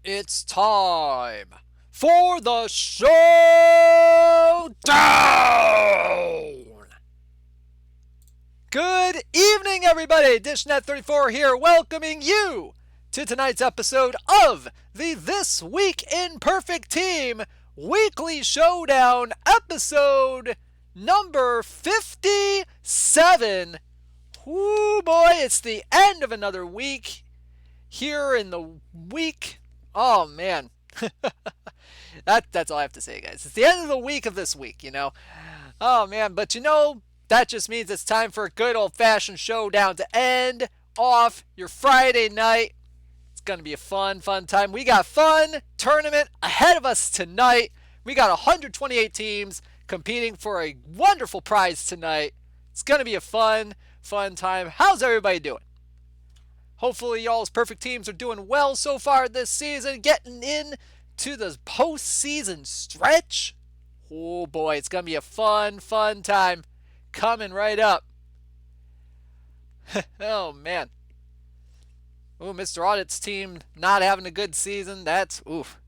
It's time for the Showdown! Good evening, everybody! Dishnet34 here, welcoming you to tonight's episode of the This Week in Perfect Team Weekly Showdown, episode number 57. Whoo boy, it's the end of another week here in the week. Oh man. That's all I have to say, guys. It's the end of the week of this week, you know. Oh man, but you know, that just means it's time for a good old-fashioned showdown to end off your Friday night. It's going to be a fun time. We got fun tournament ahead of us tonight. We got 128 teams competing for a wonderful prize tonight. It's going to be a fun time. How's everybody doing? Hopefully y'all's perfect teams are doing well so far this season, getting in to the postseason stretch. Oh boy, it's going to be a fun time coming right up. Oh man. Ooh, Mr. Audit's team not having a good season. That's, oof.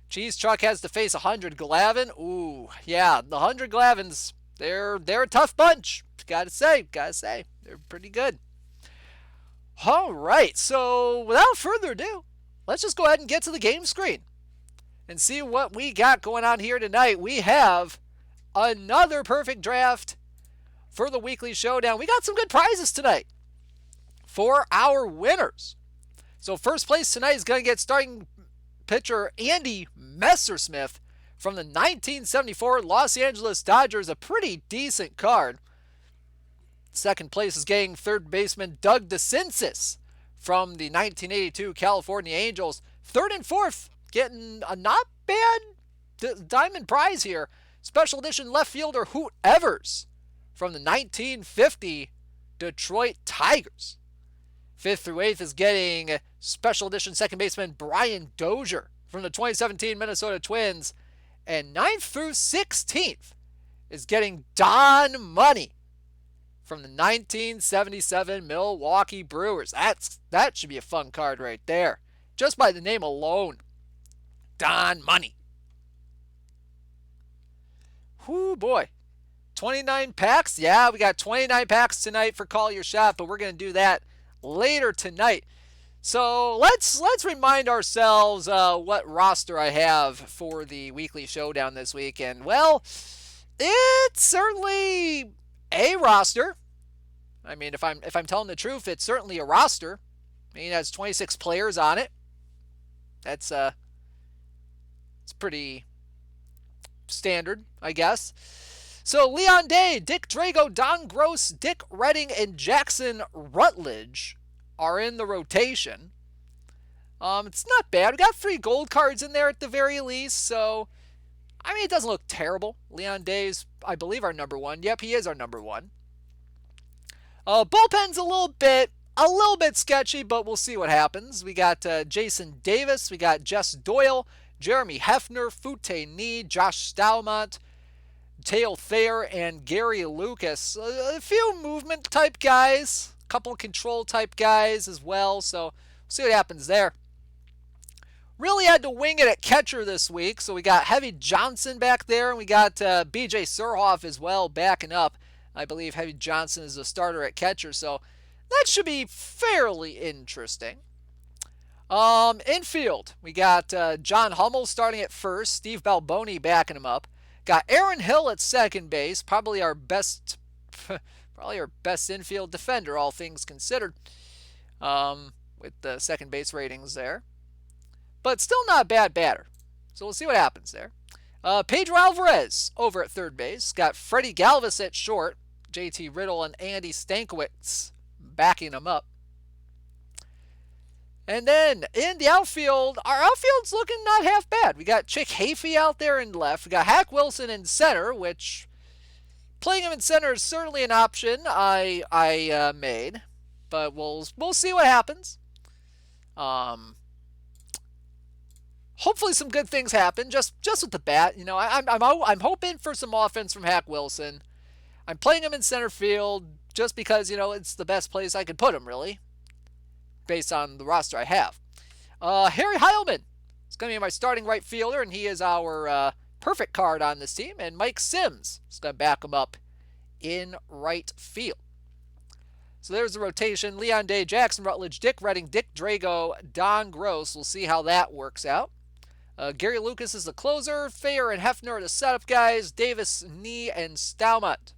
Cheese Truck has to face 100 Glavin. Ooh, yeah, the 100 Glavins, they're a tough bunch. Gotta say. They're pretty good. All right, so without further ado, let's just go ahead and get to the game screen and see what we got going on here tonight. We have another perfect draft for the weekly showdown. We got some good prizes tonight for our winners. So first place tonight is going to get starting pitcher Andy Messersmith from the 1974 Los Angeles Dodgers, a pretty decent card. Second place is getting third baseman Doug DeCinces from the 1982 California Angels. Third and fourth getting a not bad diamond prize here. Special edition left fielder Hoot Evers from the 1950 Detroit Tigers. Fifth through eighth is getting special edition second baseman Brian Dozier from the 2017 Minnesota Twins. And ninth through 16th is getting Don Money from the 1977 Milwaukee Brewers. That should be a fun card right there, just by the name alone. Don Money. Whoo boy. 29 packs? Yeah, we got 29 packs tonight for Call Your Shot, but we're going to do that later tonight. So let's remind ourselves what roster I have for the weekly showdown this week. And well, it's certainly a roster. I mean, if I'm telling the truth, it's certainly a roster. I mean, it has 26 players on it. That's it's pretty standard, I guess. So Leon Day, Dick Drago, Don Gross, Dick Redding, and Jackson Rutledge are in the rotation. It's not bad. We got 3 gold cards in there at the very least, so I mean, it doesn't look terrible. Leon Day's, I believe, our number 1. Yep, he is our number 1. Bullpen's a little bit sketchy, but we'll see what happens. We got Jason Davis, we got Jess Doyle, Jeremy Hefner, Fute Nee, Josh Staumont, Teo Thayer, and Gary Lucas. A few movement type guys, a couple control type guys as well, so we'll see what happens there. Really had to wing it at catcher this week, so we got Heavy Johnson back there, and we got BJ Surhoff as well backing up. I believe Heavy Johnson is a starter at catcher, so that should be fairly interesting. Infield, we got John Hummel starting at first, Steve Balboni backing him up. Got Aaron Hill at second base, probably our best infield defender, all things considered, with the second base ratings there. But still not a bad batter. So we'll see what happens there. Pedro Alvarez over at third base. Got Freddie Galvis at short. JT Riddle and Andy Stankiewicz backing him up. And then in the outfield, our outfield's looking not half bad. We got Chick Hafey out there in left. We got Hack Wilson in center, which playing him in center is certainly an option I made. But we'll see what happens. Hopefully some good things happen just with the bat. You know, I'm hoping for some offense from Hack Wilson. I'm playing him in center field just because, you know, it's the best place I could put him, really, based on the roster I have. Harry Heilman It's going to be my starting right fielder, and he is our perfect card on this team. And Mike Sims is going to back him up in right field. So there's the rotation. Leon Day, Jackson Rutledge, Dick Redding, Dick Drago, Don Gross. We'll see how that works out. Gary Lucas is the closer. Fair and Hefner are the setup guys. Davis, Nee, and Staumont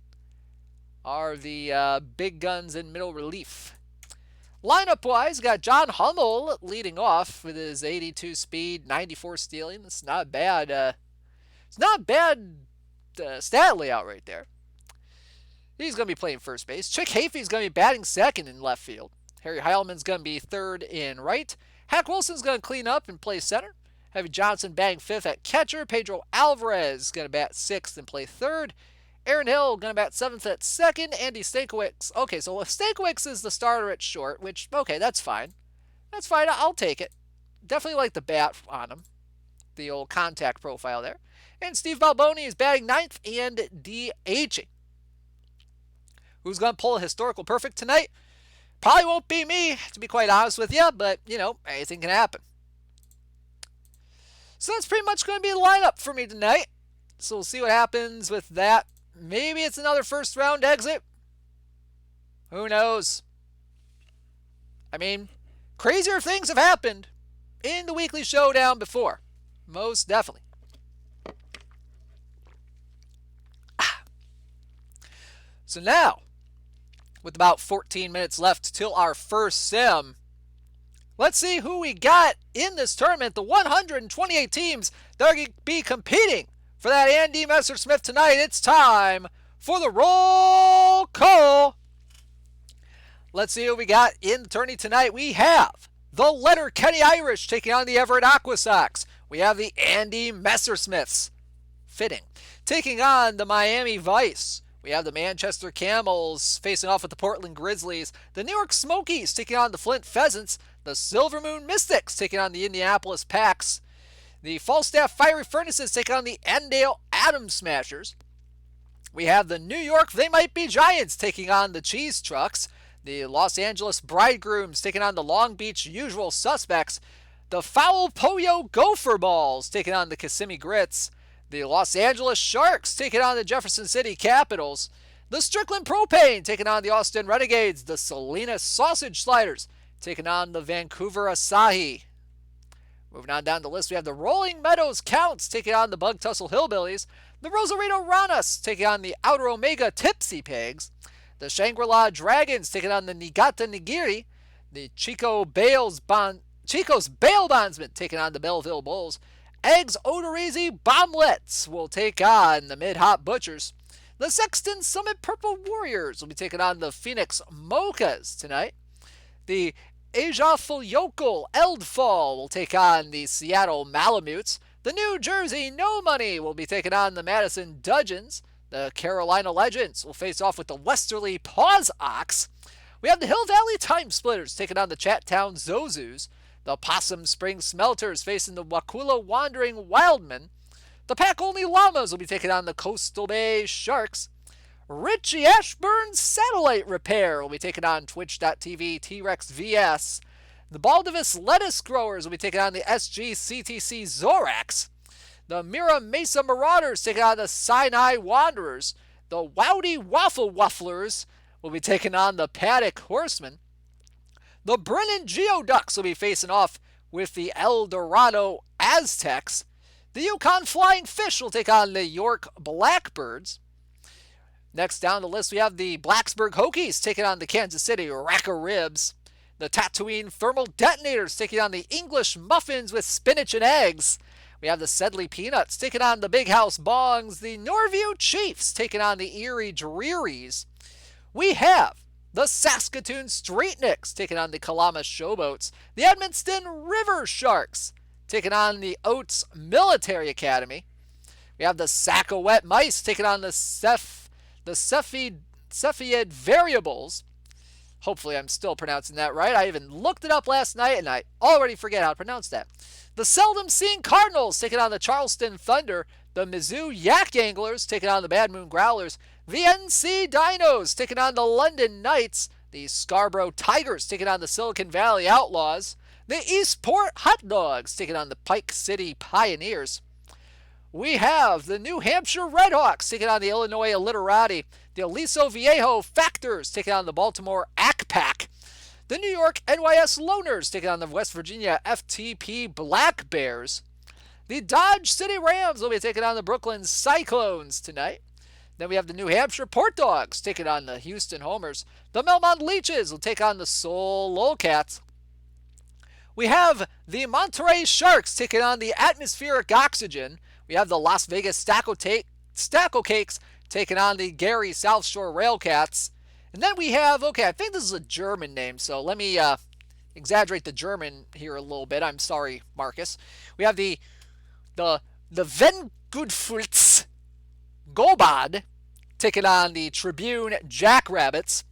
are the big guns in middle relief. Lineup-wise, got John Hummel leading off with his 82 speed, 94 stealing. That's not bad. It's not bad stat layout right there. He's going to be playing first base. Chick Hafey's going to be batting second in left field. Harry Heilman's going to be third in right. Hack Wilson's going to clean up and play center. Heavy Johnson batting fifth at catcher. Pedro Alvarez is going to bat sixth and play third. Aaron Hill going to bat seventh at second. Andy Stankiewicz. Okay, so Stankiewicz is the starter at short, which, okay, that's fine. That's fine. I'll take it. Definitely like the bat on him. The old contact profile there. And Steve Balboni is batting ninth and DHing. Who's going to pull a historical perfect tonight? Probably won't be me, to be quite honest with you, but, anything can happen. So that's pretty much going to be the lineup for me tonight. So we'll see what happens with that. Maybe it's another first round exit. Who knows? I mean, crazier things have happened in the weekly showdown before. Most definitely. So now, with about 14 minutes left till our first sim, let's see who we got in this tournament. The 128 teams that are going to be competing for that Andy Messersmith tonight. It's time for the roll call. Let's see who we got in the tourney tonight. We have the Letterkenny Irish taking on the Everett Aqua Sox. We have the Andy Messersmiths, fitting, taking on the Miami Vice. We have the Manchester Camels facing off with the Portland Grizzlies. The New York Smokies taking on the Flint Pheasants. The Silver Moon Mystics taking on the Indianapolis Packs. The Falstaff Fiery Furnaces taking on the Endale Atom Smashers. We have the New York They Might Be Giants taking on the Cheese Trucks. The Los Angeles Bridegrooms taking on the Long Beach Usual Suspects. The Foul Poyo Gopher Balls taking on the Kissimmee Grits. The Los Angeles Sharks taking on the Jefferson City Capitals. The Strickland Propane taking on the Austin Renegades. The Salinas Sausage Sliders taking on the Vancouver Asahi. Moving on down the list, we have the Rolling Meadows Counts taking on the Bug Tussle Hillbillies. The Rosarito Ranas taking on the Outer Omega Tipsy Pigs. The Shangri-La Dragons taking on the Niigata Nigiri. The Chico's Bail Bondsmen taking on the Belleville Bulls. Eggs Odorizzi Bomblets will take on the Mid-Hop Butchers. The Sexton Summit Purple Warriors will be taking on the Phoenix Mochas tonight. The Asia Fulyokal Eldfall will take on the Seattle Malamutes. The New Jersey No Money will be taking on the Madison Dudgeons. The Carolina Legends will face off with the Westerly Paws Ox. We have the Hill Valley Time Splitters taking on the Chattown Zozoos. The Possum Spring Smelters facing the Wakula Wandering Wildmen. The Pack-Only Llamas will be taking on the Coastal Bay Sharks. Richie Ashburn's Satellite Repair will be taking on Twitch.tv T-Rex VS. The Baldivis Lettuce Growers will be taking on the SGCTC Zorax. The Mira Mesa Marauders taking on the Sinai Wanderers. The Wowdy Waffle Wafflers will be taking on the Paddock Horsemen. The Brennan Geoducks will be facing off with the El Dorado Aztecs. The Yukon Flying Fish will take on the York Blackbirds. Next down the list, we have the Blacksburg Hokies taking on the Kansas City Rack of Ribs. The Tatooine Thermal Detonators taking on the English Muffins with Spinach and Eggs. We have the Sedley Peanuts taking on the Big House Bongs. The Norview Chiefs taking on the Erie Drearies. We have the Saskatoon Streetniks taking on the Kalama Showboats. The Edmundston River Sharks taking on the Oats Military Academy. We have the Sackawet Mice taking on the Cepheid Variables. Hopefully I'm still pronouncing that right. I even looked it up last night and I already forget how to pronounce that. The Seldom Seen Cardinals taking on the Charleston Thunder. The Mizzou Yak Anglers taking on the Bad Moon Growlers. The NC Dinos taking on the London Knights. The Scarborough Tigers taking on the Silicon Valley Outlaws. The Eastport Hot Dogs taking on the Pike City Pioneers. We have the New Hampshire Redhawks taking on the Illinois Illiterati. The Aliso Viejo Factors taking on the Baltimore ACPAC. The New York NYS Loners taking on the West Virginia FTP Black Bears. The Dodge City Rams will be taking on the Brooklyn Cyclones tonight. Then we have the New Hampshire Port Dogs taking on the Houston Homers. The Melmont Leeches will take on the Seoul Lolcats. We have the Monterey Sharks taking on the Atmospheric Oxygen. We have the Las Vegas Stackle Cakes taking on the Gary South Shore Railcats. And then we have, I think this is a German name, so let me exaggerate the German here a little bit. I'm sorry, Marcus. We have the Vengudfulz Gobad taking on the Tribune Jackrabbits.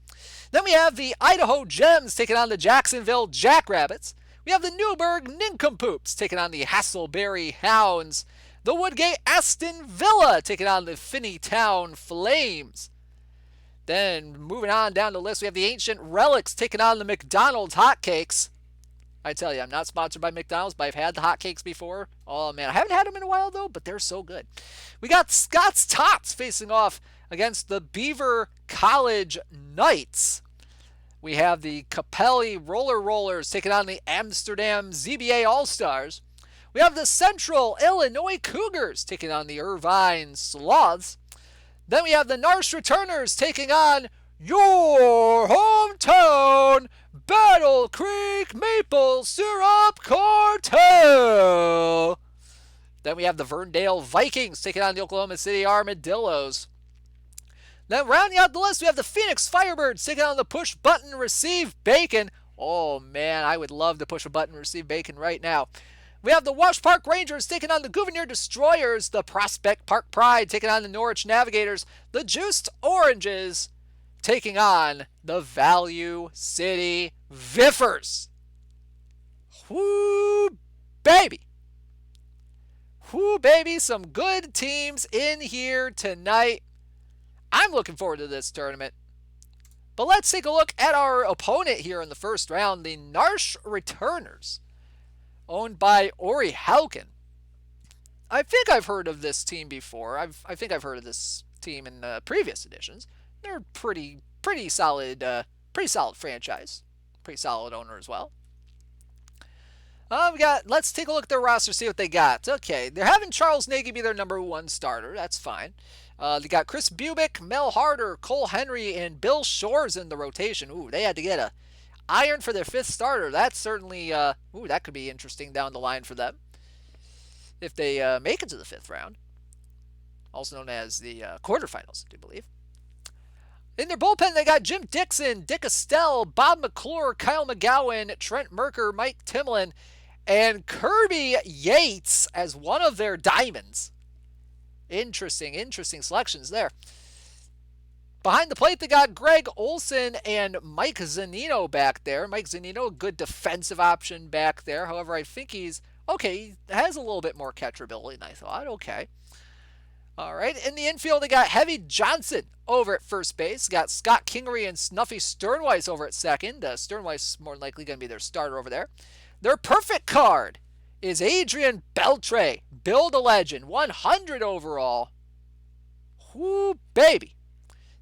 Then we have the Idaho Gems taking on the Jacksonville Jackrabbits. We have the Newburgh Nincompoops taking on the Hasselberry Hounds. The Woodgate Aston Villa taking on the Finneytown Flames. Then moving on down the list, we have the Ancient Relics taking on the McDonald's Hotcakes. I tell you, I'm not sponsored by McDonald's, but I've had the hotcakes before. Oh man, I haven't had them in a while though, but they're so good. We got Scott's Tots facing off against the Beaver College Knights. We have the Capelli Roller Rollers taking on the Amsterdam ZBA All-Stars. We have the Central Illinois Cougars taking on the Irvine Sloths. Then we have the Narsh Returners taking on your hometown Battle Creek Maple Syrup Cartel. Then we have the Verndale Vikings taking on the Oklahoma City Armadillos. Then rounding out the list, we have the Phoenix Firebirds taking on the Push Button Receive Bacon. Oh man, I would love to push a button and receive bacon right now. We have the Wash Park Rangers taking on the Gouverneur Destroyers. The Prospect Park Pride taking on the Norwich Navigators. The Juiced Oranges taking on the Value City Viffers. Whoo, baby. Whoo, baby. Some good teams in here tonight. I'm looking forward to this tournament. But let's take a look at our opponent here in the first round, the Narsh Returners, owned by Ori Halkin. I think I've heard of this team before. I think I've heard of this team in previous editions. They're pretty solid franchise, pretty solid owner as well. Let's take a look at their roster, see what they got. Okay, they're having Charles Nagy be their number one starter. That's fine. They got Chris Bubick, Mel Harder, Cole Henry, and Bill Shores in the rotation. Ooh, they had to get a iron for their fifth starter. That's certainly, that could be interesting down the line for them if they make it to the fifth round, also known as the quarterfinals, I do believe. In their bullpen, they got Jim Dixon, Dick Estelle, Bob McClure, Kyle McGowan, Trent Merker, Mike Timlin, and Kirby Yates as one of their diamonds. Interesting selections there. Behind the plate, they got Greg Olson and Mike Zanino back there. Mike Zanino, a good defensive option back there. However, I think he has a little bit more catcherability than I thought. Okay. All right. In the infield, they got Heavy Johnson over at first base. Got Scott Kingery and Snuffy Sternweiss over at second. Sternweiss more than likely going to be their starter over there. Their perfect card is Adrian Beltre. Build a legend. 100 overall. Whoo, baby.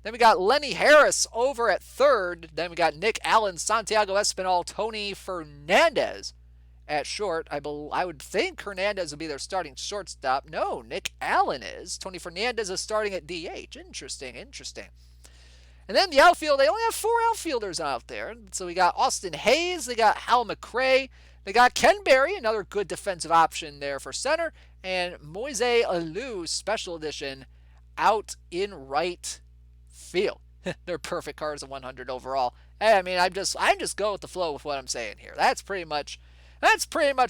Then we got Lenny Harris over at third. Then we got Nick Allen, Santiago Espinal, Tony Fernandez at short. I would think Hernandez would be their starting shortstop. No, Nick Allen is. Tony Fernandez is starting at DH. Interesting. And then the outfield, they only have 4 outfielders out there. So we got Austin Hayes, they got Hal McRae, they got Ken Berry, another good defensive option there for center, and Moise Alou, special edition, out in right field. They're perfect cards at 100 overall. I mean, I'm just go with the flow with what I'm saying here. That's pretty much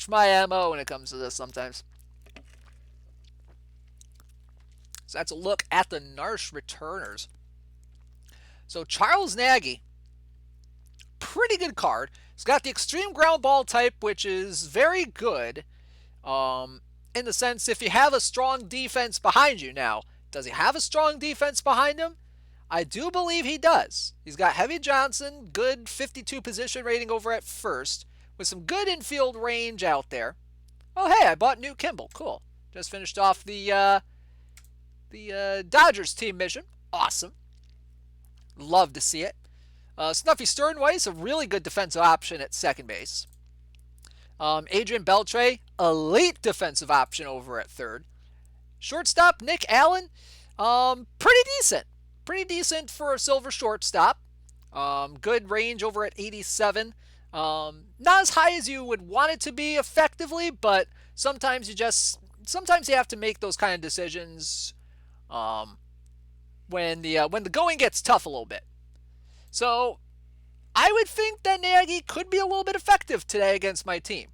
my MO when it comes to this sometimes. So that's a look at the Narsh Returners. So Charles Nagy, pretty good card. He's got the extreme ground ball type, which is very good. In the sense, if you have a strong defense behind you. Now, does he have a strong defense behind him? I do believe he does. He's got Heavy Johnson, good 52 position rating over at first. with some good infield range out there. Oh, hey, I bought Newt Kimball. Cool. Just finished off the Dodgers team mission. Awesome. Love to see it. Snuffy Sternweiss, a really good defensive option at second base. Adrian Beltre, elite defensive option over at third. Shortstop, Nick Allen, pretty decent. Pretty decent for a silver shortstop. Good range over at 87. Not as high as you would want it to be effectively, but sometimes you have to make those kind of decisions when the going gets tough a little bit. So I would think that Nagy could be a little bit effective today against my team,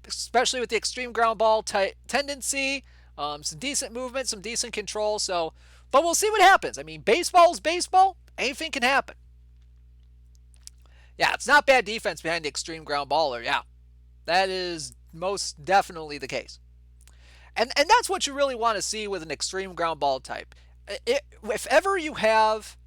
especially with the extreme ground ball tendency, some decent movement, some decent control. So, but we'll see what happens. I mean, baseball is baseball. Anything can happen. Yeah, it's not bad defense behind the extreme ground baller. Yeah, that is most definitely the case. And that's what you really want to see with an extreme ground ball type. If ever you have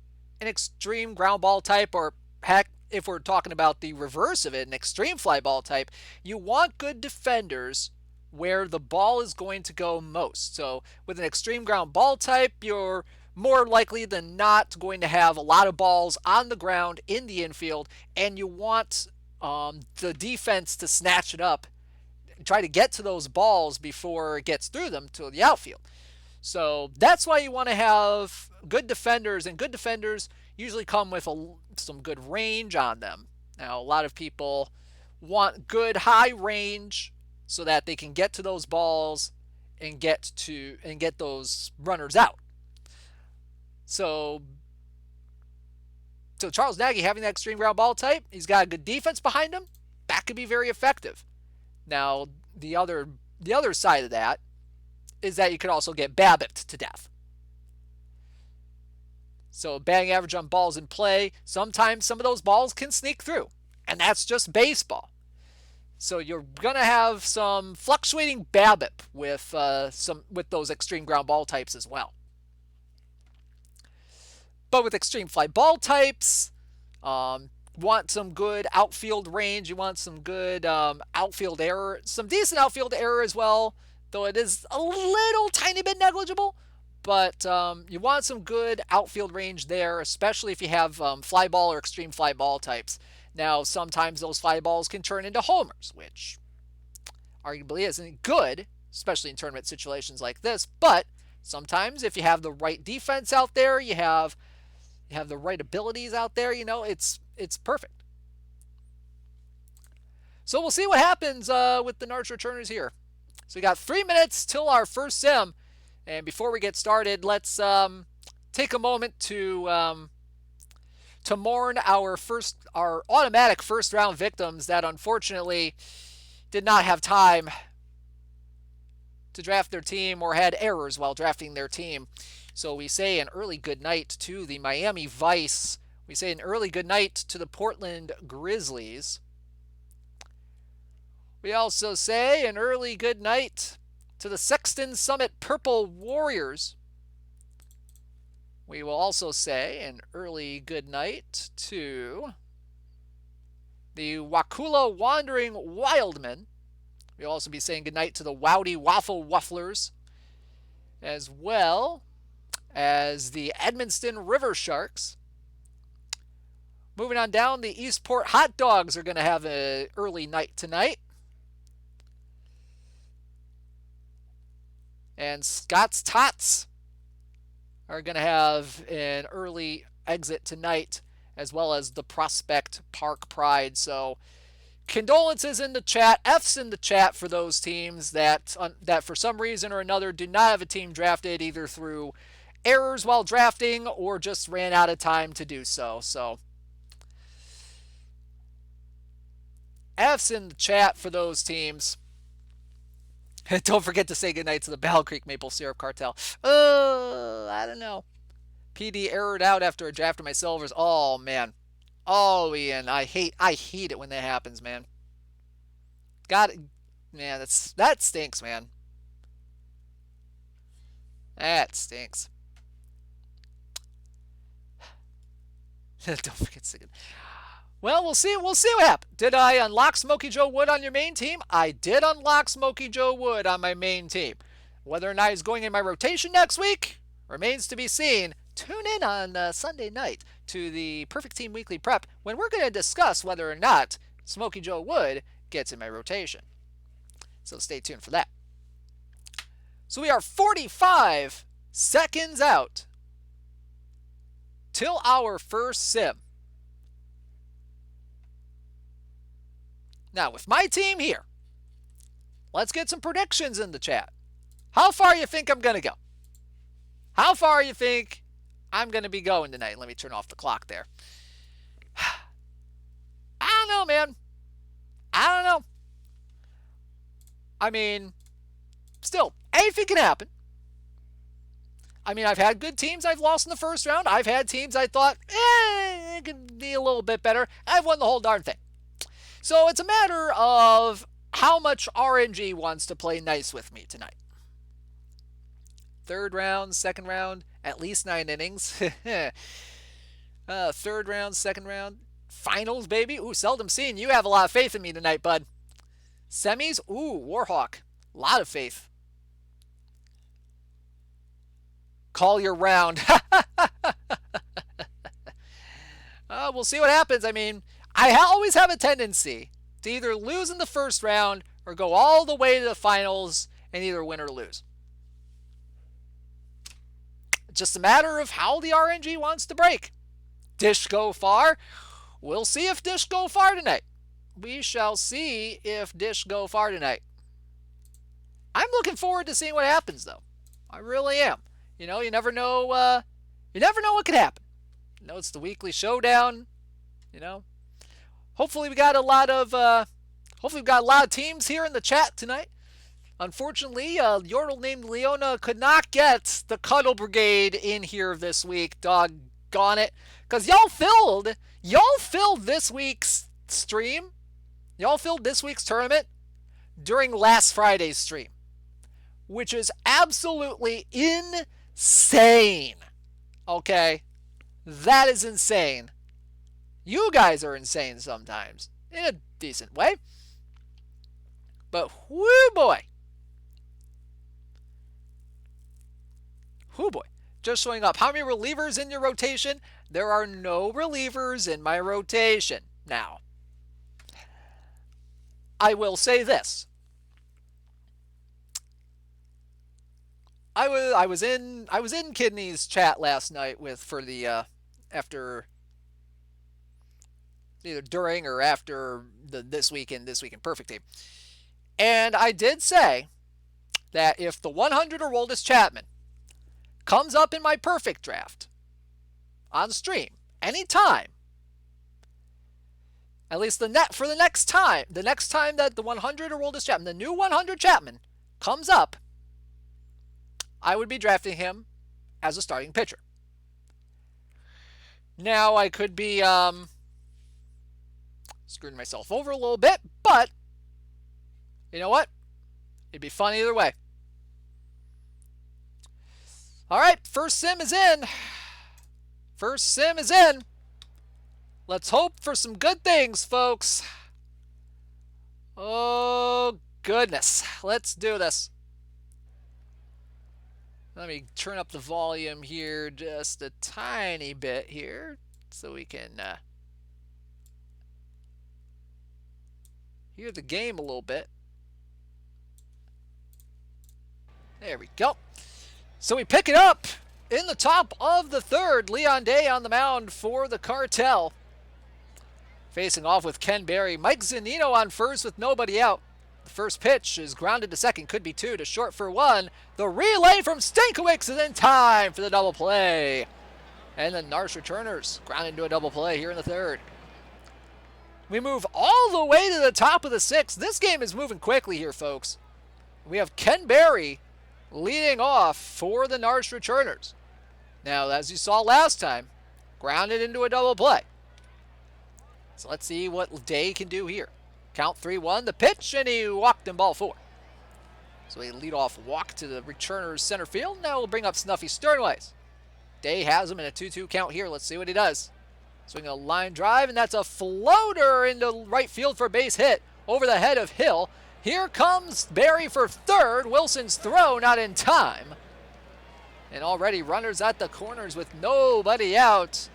an extreme ground ball type, or heck, if we're talking about the reverse of it, an extreme fly ball type, you want good defenders where the ball is going to go most. So with an extreme ground ball type, you're more likely than not going to have a lot of balls on the ground in the infield, and you want the defense to snatch it up, try to get to those balls before it gets through them to the outfield. So that's why you want to have good defenders, and good defenders usually come with some good range on them. Now, a lot of people want good high range so that they can get to those balls and get those runners out. So Charles Nagy having that extreme ground ball type, he's got a good defense behind him. That could be very effective. Now, the other side of that is that you could also get BABIP'd to death. So batting average on balls in play, sometimes some of those balls can sneak through, and that's just baseball. So you're gonna have some fluctuating BABIP with those extreme ground ball types as well. But with extreme fly ball types, want some good outfield range. You want some good outfield error, some decent outfield error as well, though it is a little tiny bit negligible. But you want some good outfield range there, especially if you have fly ball or extreme fly ball types. Now, sometimes those fly balls can turn into homers, which arguably isn't good, especially in tournament situations like this. But sometimes if you have the right defense out there, you have the right abilities out there, it's perfect. So we'll see what happens with the Narch returners here. So we got 3 minutes till our first sim. And before we get started, let's take a moment to mourn our automatic first round victims that unfortunately did not have time to draft their team or had errors while drafting their team. So we say an early good night to the Miami Vice. We say an early good night to the Portland Grizzlies. We also say an early good night to the Sexton Summit Purple Warriors. We will also say an early good night to the Wakula Wandering Wildmen. We'll also be saying good night to the Wowdy Waffle Wafflers, as well as the Edmonston River Sharks. Moving on down, the Eastport Hot Dogs are going to have an early night tonight. And Scott's Tots are going to have an early exit tonight, as well as the Prospect Park Pride. So condolences in the chat, F's in the chat for those teams that for some reason or another do not have a team drafted, either through errors while drafting or just ran out of time to do so. So F's in the chat for those teams. Don't forget to say goodnight to the Battle Creek Maple Syrup Cartel. I don't know. PD errored out after I drafted my silvers. Oh, man. Oh, Ian, I hate it when that happens, man. Man, that stinks, man. That stinks. Don't forget to say goodnight. Well, we'll see. We'll see what happens. Did I unlock Smokey Joe Wood on your main team? I did unlock Smokey Joe Wood on my main team. Whether or not he's going in my rotation next week remains to be seen. Tune in on Sunday night to the Perfect Team Weekly Prep when we're going to discuss whether or not Smokey Joe Wood gets in my rotation. So stay tuned for that. So we are 45 seconds out till our first sim. Now, with my team here, let's get some predictions in the chat. How far you think I'm going to go? How far you think I'm going to be going tonight? Let me turn off the clock there. I don't know, man. I don't know. I mean, still, anything can happen. I mean, I've had good teams I've lost in the first round. I've had teams I thought, it could be a little bit better. I've won the whole darn thing. So it's a matter of how much RNG wants to play nice with me tonight. Third round, second round, at least 9 innings. Third round, second round, finals, baby. Ooh, seldom seen. You have a lot of faith in me tonight, bud. Semis, ooh, Warhawk. A lot of faith. Call your round. We'll see what happens. I mean, I always have a tendency to either lose in the first round or go all the way to the finals and either win or lose. It's just a matter of how the RNG wants to break. Dish go far. We'll see if Dish go far tonight. We shall see if Dish go far tonight. I'm looking forward to seeing what happens, though. I really am. You know, you never know what could happen. You know, it's the weekly showdown. You know, hopefully we've got a lot of teams here in the chat tonight. Unfortunately, Yordle named Leona could not get the Cuddle Brigade in here this week. Doggone it. Because y'all filled this week's stream. Y'all filled this week's tournament during last Friday's stream. Which is absolutely insane. Okay? That is insane. You guys are insane sometimes. In a decent way. But whoo boy. Whoo boy. Just showing up. How many relievers in your rotation? There are no relievers in my rotation. Now, I will say this. I was in Kidney's chat last night for the after either during or after this week in Perfect Team. And I did say that if the 100 or oldest Chapman comes up in my perfect draft on stream anytime, at least the next time that the 100 or oldest Chapman, the new 100 Chapman comes up, I would be drafting him as a starting pitcher. Now, I could be screwing myself over a little bit, but you know what? It'd be fun either way. All right, first sim is in. First sim is in. Let's hope for some good things, folks. Oh, goodness. Let's do this. Let me turn up the volume here just a tiny bit here so we can hear the game a little bit. There we go. So we pick it up in the top of the third. Leon Day on the mound for the Cartel. Facing off with Ken Berry. Mike Zunino on first with nobody out. The first pitch is grounded to second, could be 2 to short for 1. The relay from Stankiewicz is in time for the double play. And the Narsh returners ground into a double play here in the third. We move all the way to the top of the sixth. This game is moving quickly here, folks. We have Ken Berry leading off for the Narsh returners. Now, as you saw last time, grounded into a double play. So let's see what Day can do here. Count 3-1, the pitch, and he walked in ball 4. So a leadoff walk to the returner's center field. Now we'll bring up Snuffy Sternways. Day has him in a 2-2 count here. Let's see what he does. Swinging a line drive, and that's a floater into right field for a base hit over the head of Hill. Here comes Barry for third. Wilson's throw not in time. And already runners at the corners with nobody out.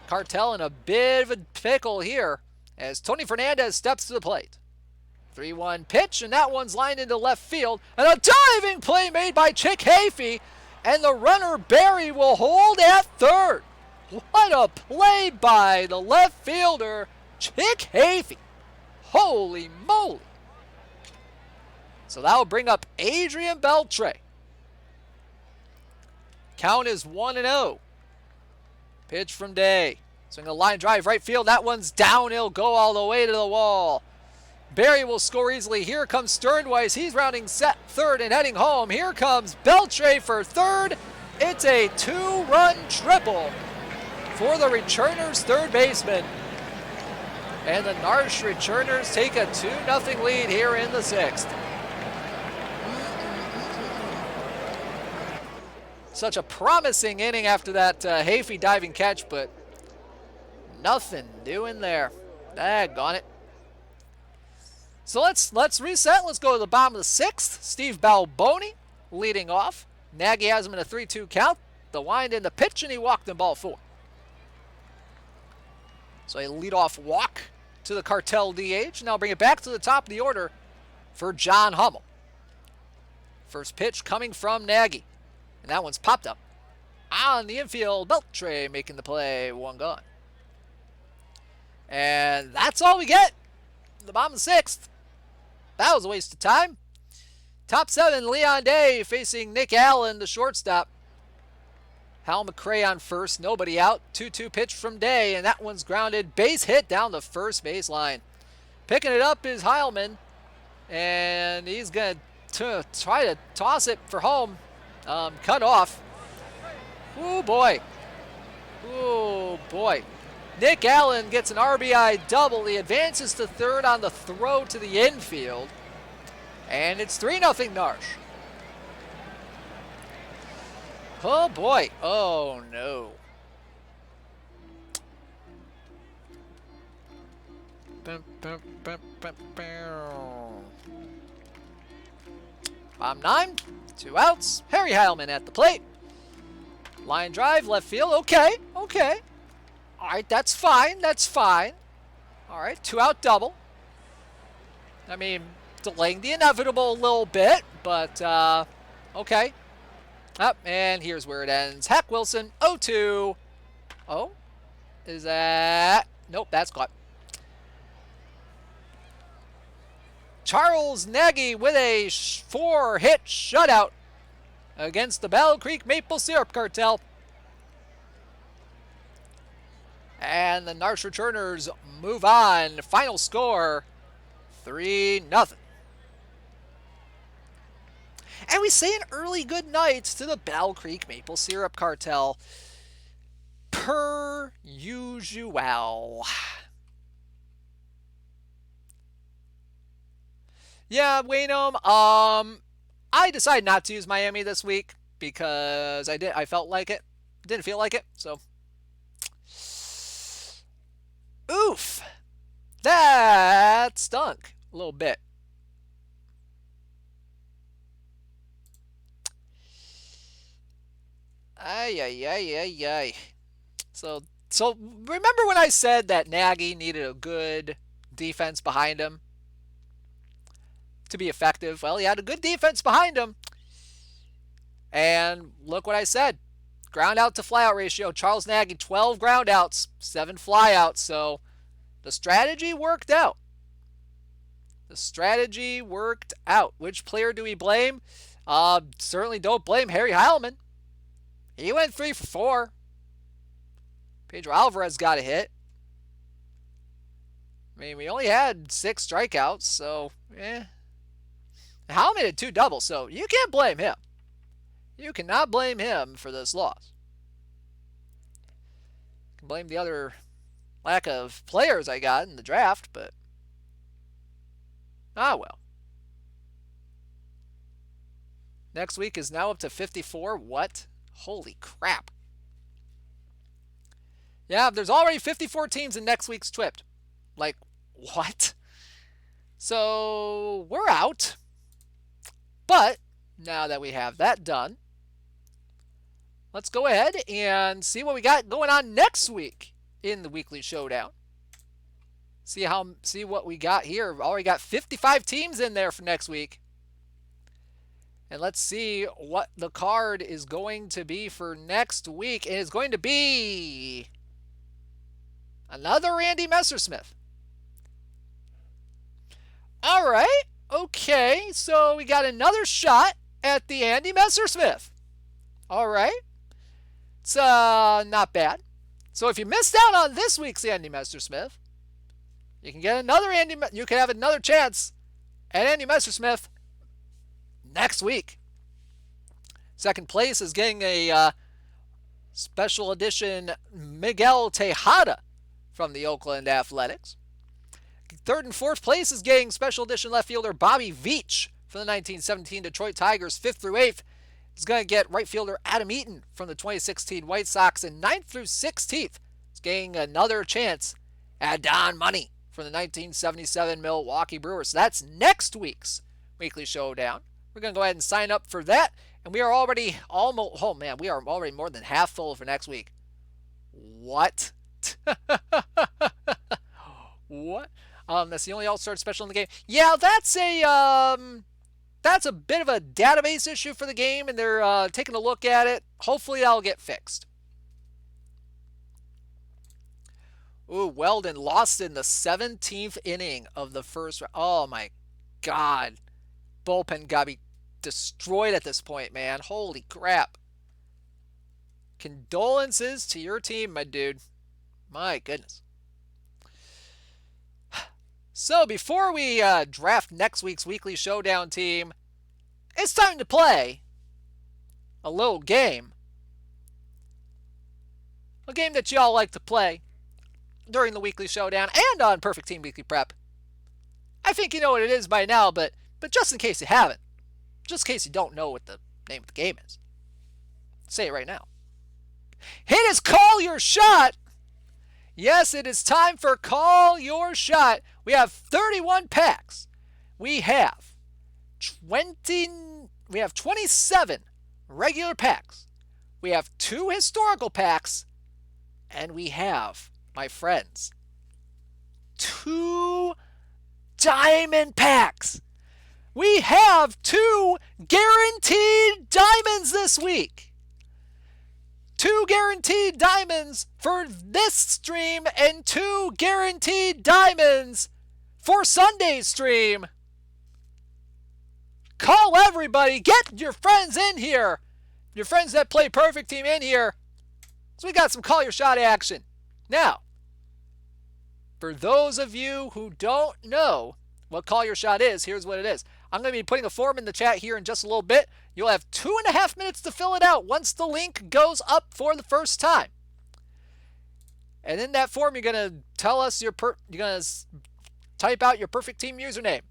Cartel in a bit of a pickle here as Tony Fernandez steps to the plate. 3-1 pitch, and that one's lined into left field. And a diving play made by Chick Hafey, and the runner Barry will hold at third. What a play by the left fielder, Chick Hafey. Holy moly. So that will bring up Adrian Beltre. Count is 1-0. Pitch from Day. Swing a line drive right field. That one's down. He'll go all the way to the wall. Barry will score easily. Here comes Sternweiss. He's rounding set third and heading home. Here comes Beltre for third. It's a 2-run triple for the returners third baseman. And the Narsh returners take a 2-0 lead here in the sixth. Such a promising inning after that Hafey diving catch, but nothing doing there. Daggone it. So let's reset. Let's go to the bottom of the sixth. Steve Balboni leading off. Nagy has him in a 3-2 count. The wind in the pitch, and he walked in ball 4. So a leadoff walk to the Cartel DH. Now bring it back to the top of the order for John Hummel. First pitch coming from Nagy. And that one's popped up. On the infield, Beltre making the play. 1 gone. And that's all we get. The bottom of the sixth. That was a waste of time. Top 7, Leon Day facing Nick Allen, the shortstop. Hal McRae on first, nobody out. 2-2 pitch from Day, and that one's grounded. Base hit down the first base line. Picking it up is Heilman, and he's going to try to toss it for home. Cut off. Oh boy. Oh boy. Nick Allen gets an RBI double. He advances to third on the throw to the infield. And it's 3-0 Narsh. Oh boy. Oh no. Bottom 9. 2 outs. Harry Heilman at the plate. Line drive, left field. Okay. All right, that's fine. All right, 2-out double. I mean, delaying the inevitable a little bit, but okay. And here's where it ends. Hack Wilson, 0-2. Oh, is that? Nope, that's caught. Charles Nagy with a 4-hit shutout against the Battle Creek Maple Syrup Cartel. And the Narsh returners move on. Final score, 3-0. And we say an early good night to the Battle Creek Maple Syrup Cartel. Per usual. Yeah, Waynham, I decided not to use Miami this week because I felt like it. Didn't feel like it, so. Oof. That stunk a little bit. Ay. So remember when I said that Nagy needed a good defense behind him to be effective? Well, he had a good defense behind him. And look what I said. Ground out to flyout ratio. Charles Nagy, 12 ground outs, 7 flyouts. So the strategy worked out. Which player do we blame? Certainly don't blame Harry Heilman. He went 3 for 4. Pedro Alvarez got a hit. I mean, we only had 6 strikeouts, so Heilman had 2 doubles, so you can't blame him. You cannot blame him for this loss. You can blame the other lack of players I got in the draft, but well. Next week is now up to 54. What? Holy crap. Yeah, there's already 54 teams in next week's TWIPT. Like, what? So, we're out. But, now that we have that done, let's go ahead and see what we got going on next week in the weekly showdown. See what we got here. We've already got 55 teams in there for next week. And let's see what the card is going to be for next week. It is going to be another Andy Messersmith. All right. Okay. So we got another shot at the Andy Messersmith. All right. It's not bad. So if you missed out on this week's Andy Messersmith, you can get another you can have another chance at Andy Messersmith next week. Second place is getting a special edition Miguel Tejada from the Oakland Athletics. Third and fourth place is getting special edition left fielder Bobby Veach from the 1917 Detroit Tigers. Fifth through eighth is going to get right fielder Adam Eaton from the 2016 White Sox. And ninth through 16th is getting another chance at Don Money from the 1977 Milwaukee Brewers. So that's next week's weekly showdown. We're going to go ahead and sign up for that. And we are already almost, oh man, we are already more than half full for next week. What? What? That's the only All-Star special in the game. Yeah, that's a bit of a database issue for the game, and they're taking a look at it. Hopefully that'll get fixed. Ooh, Weldon lost in the 17th inning of the first round. Oh my God. Bullpen got to be destroyed at this point, man. Holy crap. Condolences to your team, my dude. My goodness. So before we draft next week's weekly showdown team, it's time to play a little game. A game that y'all like to play during the weekly showdown and on Perfect Team Weekly Prep. I think you know what it is by now, but just in case you haven't, just in case you don't know what the name of the game is, I'll say it right now. It is Call Your Shot. Yes, it is time for Call Your Shot. We have 31 packs. We have 27 regular packs. We have 2 historical packs. And we have, my friends, 2 diamond packs. We have 2 guaranteed diamonds this week. 2 guaranteed diamonds for this stream and 2 guaranteed diamonds for Sunday's stream. Call everybody. Get your friends in here. Your friends that play Perfect Team in here. So we got some Call Your Shot action. Now, for those of you who don't know what Call Your Shot is, here's what it is. I'm going to be putting a form in the chat here in just a little bit. You'll have 2.5 minutes to fill it out once the link goes up for the first time. And in that form, you're going to tell us you're going to type out your Perfect Team username,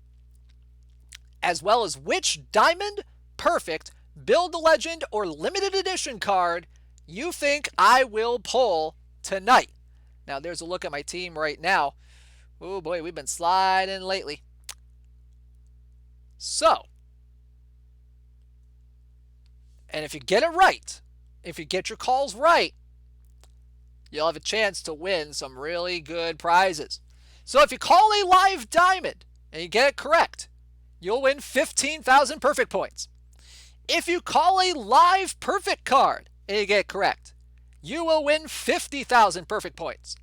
as well as which Diamond, Perfect, Build a Legend, or Limited Edition card you think I will pull tonight. Now, there's a look at my team right now. Oh boy, we've been sliding lately. So, and if you get it right, if you get your calls right, you'll have a chance to win some really good prizes. So if you call a live diamond and you get it correct, you'll win 15,000 perfect points. If you call a live perfect card and you get it correct, you will win 50,000 perfect points.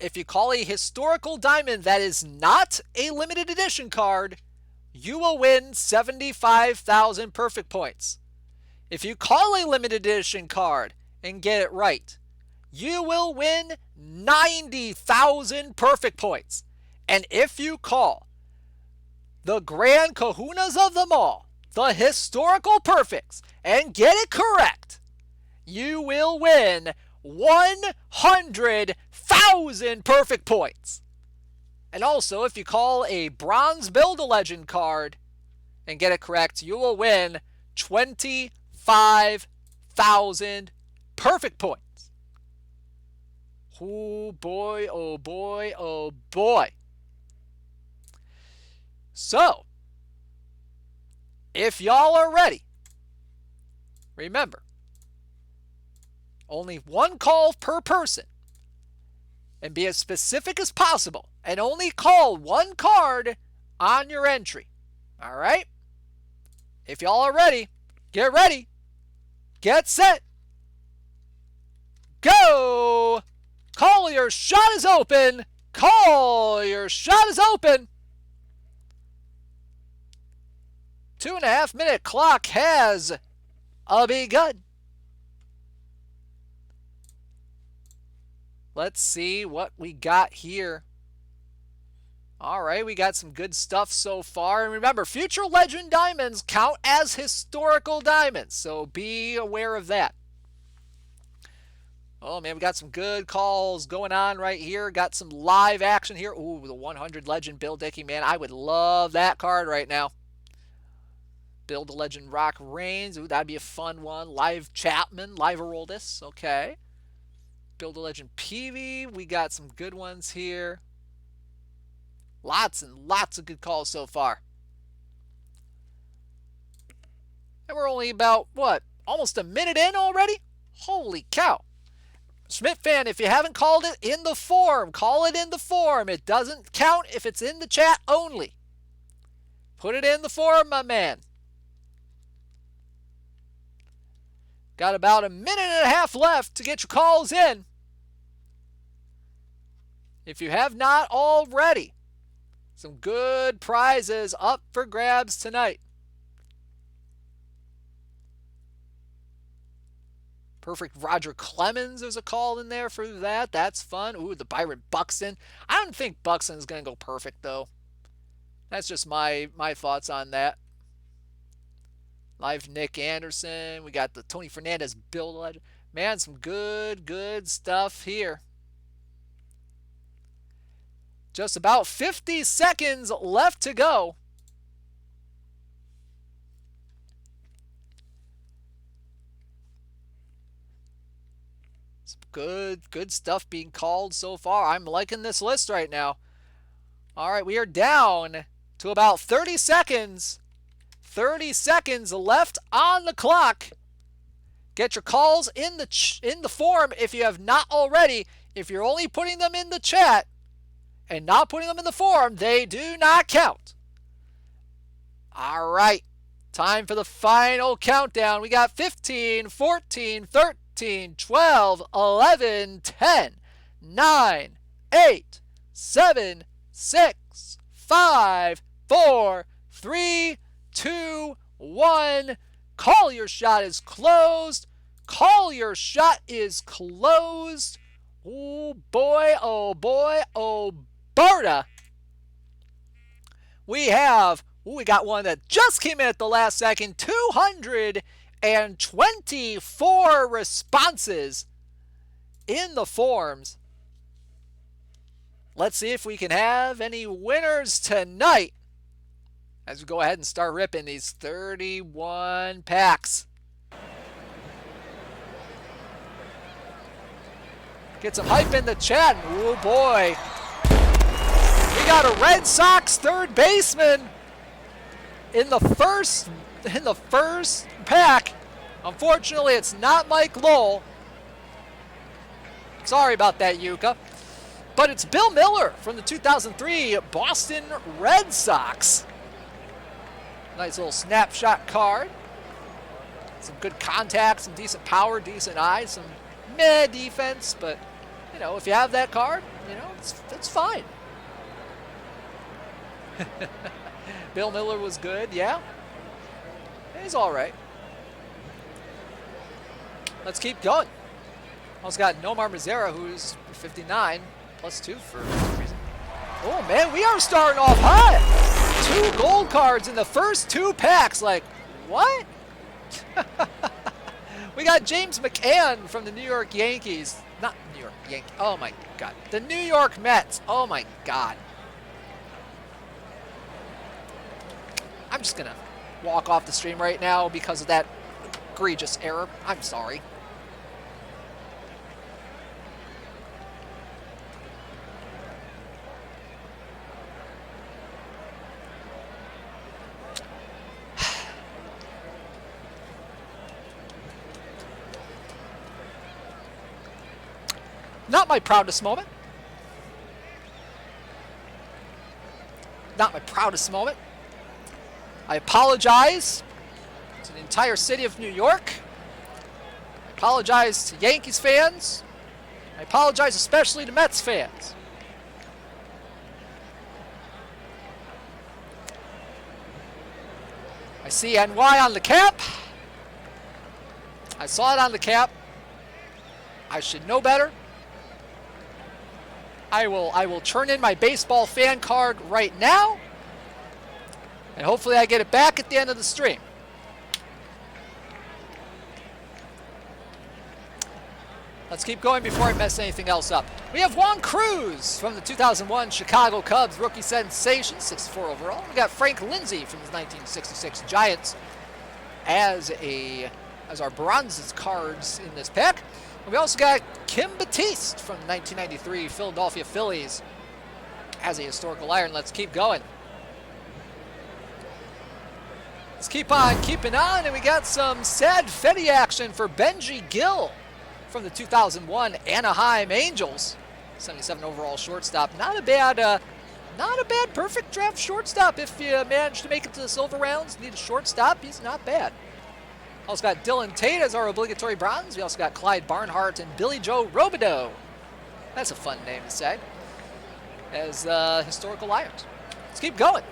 If you call a historical diamond that is not a limited edition card, you will win 75,000 perfect points. If you call a limited edition card and get it right, you will win 90,000 perfect points. And if you call the grand kahunas of them all, the historical perfects, and get it correct, you will win 100,000 perfect points. And also, if you call a bronze Build-A-Legend card and get it correct, you will win 25,000 perfect points. Oh boy, oh boy, oh boy. So, if y'all are ready, remember, only one call per person. And be as specific as possible. And only call one card on your entry. All right? If y'all are ready, get set, go! Call your shot is open. Call your shot is open. 2.5 minute clock has begun. Let's see what we got here. All right, we got some good stuff so far. And remember, future legend diamonds count as historical diamonds, so be aware of that. Oh, man, we got some good calls going on right here. Got some live action here. Ooh, the 100 legend Bill Dickey, man. I would love that card right now. Build a legend Rock Reigns. Ooh, that'd be a fun one. Live Chapman, live Aroldis. Okay. Build a legend Peavy. We got some good ones here. Lots and lots of good calls so far. And we're only about, what, almost a minute in already? Holy cow. Schmidt fan, if you haven't called it in the forum, call it in the forum. It doesn't count if it's in the chat only. Put it in the forum, my man. Got about a minute and a half left to get your calls in. If you have not already, some good prizes up for grabs tonight. Perfect Roger Clemens, there's a call in there for that. That's fun. Ooh, the Byron Buxton. I don't think Buxton's going to go perfect, though. That's just my thoughts on that. Live Nick Anderson. We got the Tony Fernandez build legend. Man, some good stuff here. Just about 50 seconds left to go. Some good stuff being called so far. I'm liking this list right now. All right, we are down to about 30 seconds. 30 seconds left on the clock. Get your calls in the forum if you have not already. If you're only putting them in the chat and not putting them in the forum, they do not count. All right, time for the final countdown. We got 15, 14, 13, 12, 11, 10, 9, 8, 7, 6, 5, 4, 3, 2, 1. Call your shot is closed. Call your shot is closed. Oh boy, oh boy, oh Berta. We got one that just came in at the last second. 224 responses in the forums. Let's see if we can have any winners tonight as we go ahead and start ripping these 31 packs. Get some hype in the chat. Oh boy. We got a Red Sox third baseman in the first pack. Unfortunately, it's not Mike Lowell. Sorry about that, Yuka. But it's Bill Miller from the 2003 Boston Red Sox. Nice little snapshot card. Some good contact, some decent power, decent eyes, some meh defense. But, you know, if you have that card, you know, it's fine. Bill Miller was good, yeah. He's all right. Let's keep going. Also got Nomar Mazera, who's 59, +2 for some reason. Oh, man, we are starting off hot. 2 gold cards in the first 2 packs. Like, what? We got James McCann from the New York Yankees. Not New York Yankees. Oh, my God. The New York Mets. Oh, my God. I'm just going to walk off the stream right now because of that egregious error. I'm sorry. Not my proudest moment. Not my proudest moment. I apologize to the entire city of New York. I apologize to Yankees fans. I apologize especially to Mets fans. I see NY on the cap. I saw it on the cap. I should know better. I will turn in my baseball fan card right now. And hopefully I get it back at the end of the stream. Let's keep going before I mess anything else up. We have Juan Cruz from the 2001 Chicago Cubs, rookie sensation, 64 overall. We got Frank Lindsay from the 1966 Giants as our bronze cards in this pack. And we also got Kim Batiste from the 1993 Philadelphia Phillies as a historical iron. Let's keep going. Let's keep on keeping on, and we got some sad Fetty action for Benji Gill from the 2001 Anaheim Angels, 77 overall shortstop. Not a bad perfect draft shortstop. If you manage to make it to the silver rounds, need a shortstop, he's not bad. Also got Dylan Tate as our obligatory bronze. We also got Clyde Barnhart and Billy Joe Robideau. That's a fun name to say. As historical irons. Let's keep going.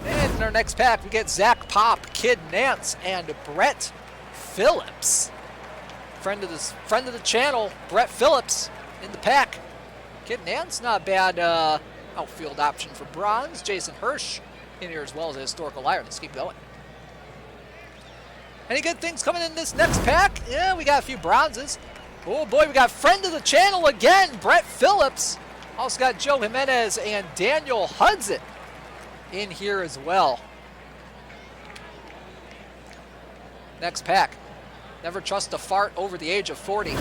And in our next pack, we get Zach Pop, Kid Nance, and Brett Phillips. Friend of the channel, Brett Phillips in the pack. Kid Nance, not bad outfield option for bronze. Jason Hirsch in here as well as a historical iron. Let's keep going. Any good things coming in this next pack? Yeah, we got a few bronzes. Oh boy, we got friend of the channel again, Brett Phillips. Also got Joe Jimenez and Daniel Hudson in here as well. Next pack. Never trust a fart over the age of 40.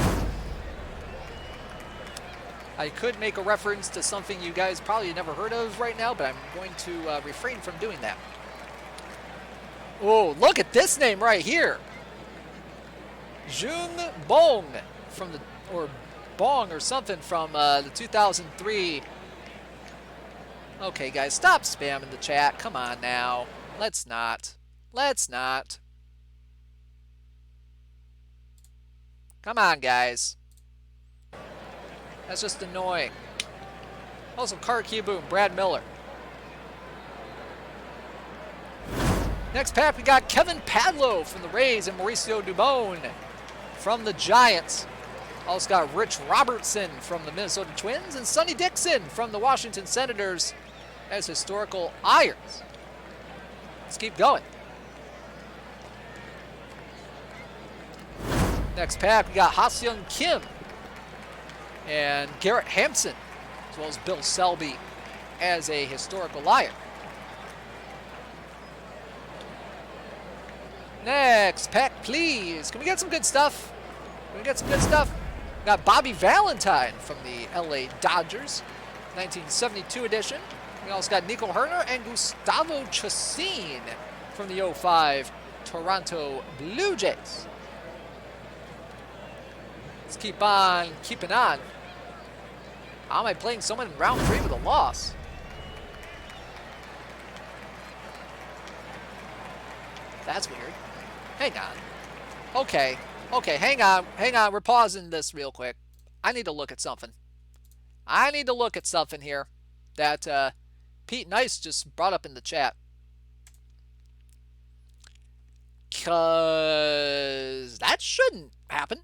I could make a reference to something you guys probably never heard of right now, but I'm going to refrain from doing that. Oh, look at this name right here. Jung Bong from the, or Bong or something from the 2003. Okay, guys, stop spamming the chat. Come on now. Let's not. Let's not. Come on, guys. That's just annoying. Also, Cart Boom, Brad Miller. Next pack, we got Kevin Padlo from the Rays and Mauricio Dubon from the Giants. Also got Rich Robertson from the Minnesota Twins and Sonny Dixon from the Washington Senators as historical irons. Let's keep going. Next pack, we got Ha-Seong Kim and Garrett Hampson, as well as Bill Selby as a historical iron. Next pack, please. Can we get some good stuff? Can we get some good stuff? We got Bobby Valentine from the LA Dodgers, 1972 edition. We also got Nico Herner and Gustavo Chacin from the 05 Toronto Blue Jays. Let's keep on keeping on. How am I playing someone in round 3 with a loss? That's weird. Hang on. Okay, hang on. We're pausing this real quick. I need to look at something. I need to look at something here that Pete Nice just brought up in the chat. Because that shouldn't happen.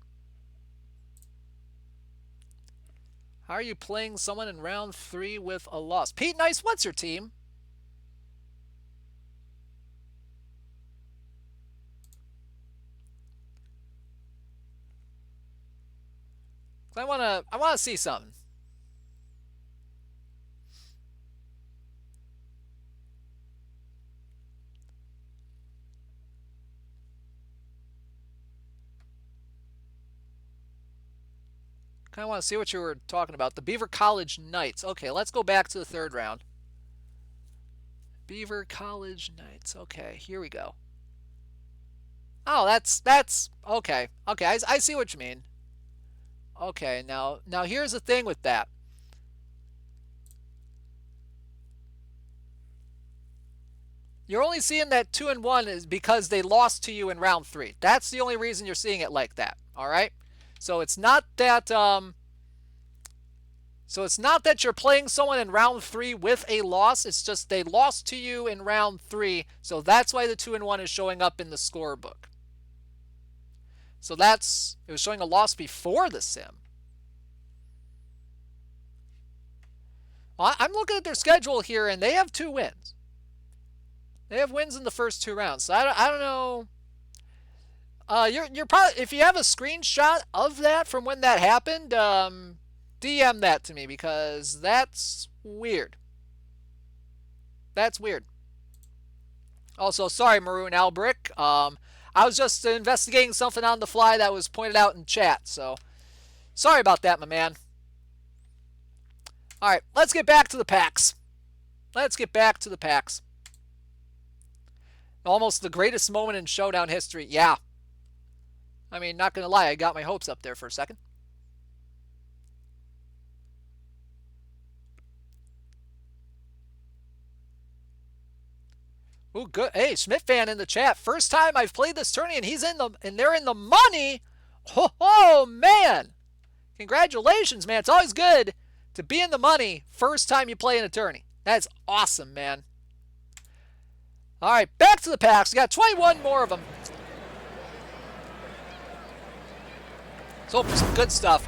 How are you playing someone in round 3 with a loss? Pete Nice, what's your team? I wanna see something. I want to see what you were talking about. The Beaver College Knights. Okay, let's go back to the 3rd round. Beaver College Knights. Okay, here we go. Oh, that's okay. Okay, I see what you mean. Okay, now here's the thing with that. You're only seeing that 2-1 is because they lost to you in round 3. That's the only reason you're seeing it like that. All right. So it's not that you're playing someone in round 3 with a loss. It's just they lost to you in round 3. So that's why the 2-1 is showing up in the scorebook. So it was showing a loss before the sim. Well, I'm looking at their schedule here, and they have 2 wins. They have wins in the first 2 rounds. So I don't know. You're probably, if you have a screenshot of that from when that happened, DM that to me because that's weird. That's weird. Also, sorry, Maroon Albrick. I was just investigating something on the fly that was pointed out in chat. So sorry about that, my man. All right, let's get back to the packs. Let's get back to the packs. Almost the greatest moment in Showdown history. Yeah. I mean, not going to lie, I got my hopes up there for a second. Ooh, good. Hey, Schmidt fan in the chat. First time I've played this tourney and they're in the money. Oh, man. Congratulations, man. It's always good to be in the money first time you play in a tourney. That's awesome, man. All right, back to the packs. We got 21 more of them. Let's hope for some good stuff.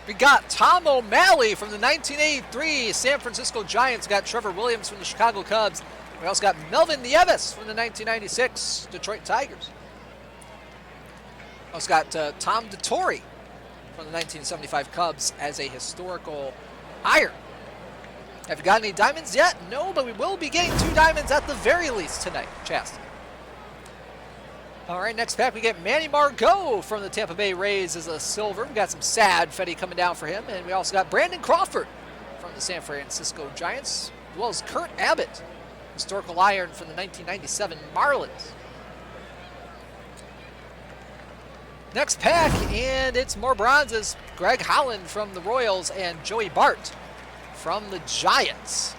We got Tom O'Malley from the 1983 San Francisco Giants. We got Trevor Williams from the Chicago Cubs. We also got Melvin Nieves from the 1996 Detroit Tigers. We also got Tom DeTore from the 1975 Cubs as a historical Iron. Have you got any diamonds yet? No, but we will be getting 2 diamonds at the very least tonight, Chast. All right, next pack we get Manny Margot from the Tampa Bay Rays as a silver. We got some sad Fetty coming down for him. And we also got Brandon Crawford from the San Francisco Giants, as well as Kurt Abbott, historical Iron from the 1997 Marlins. Next pack, and it's more bronzes. Greg Holland from the Royals and Joey Bart from the Giants.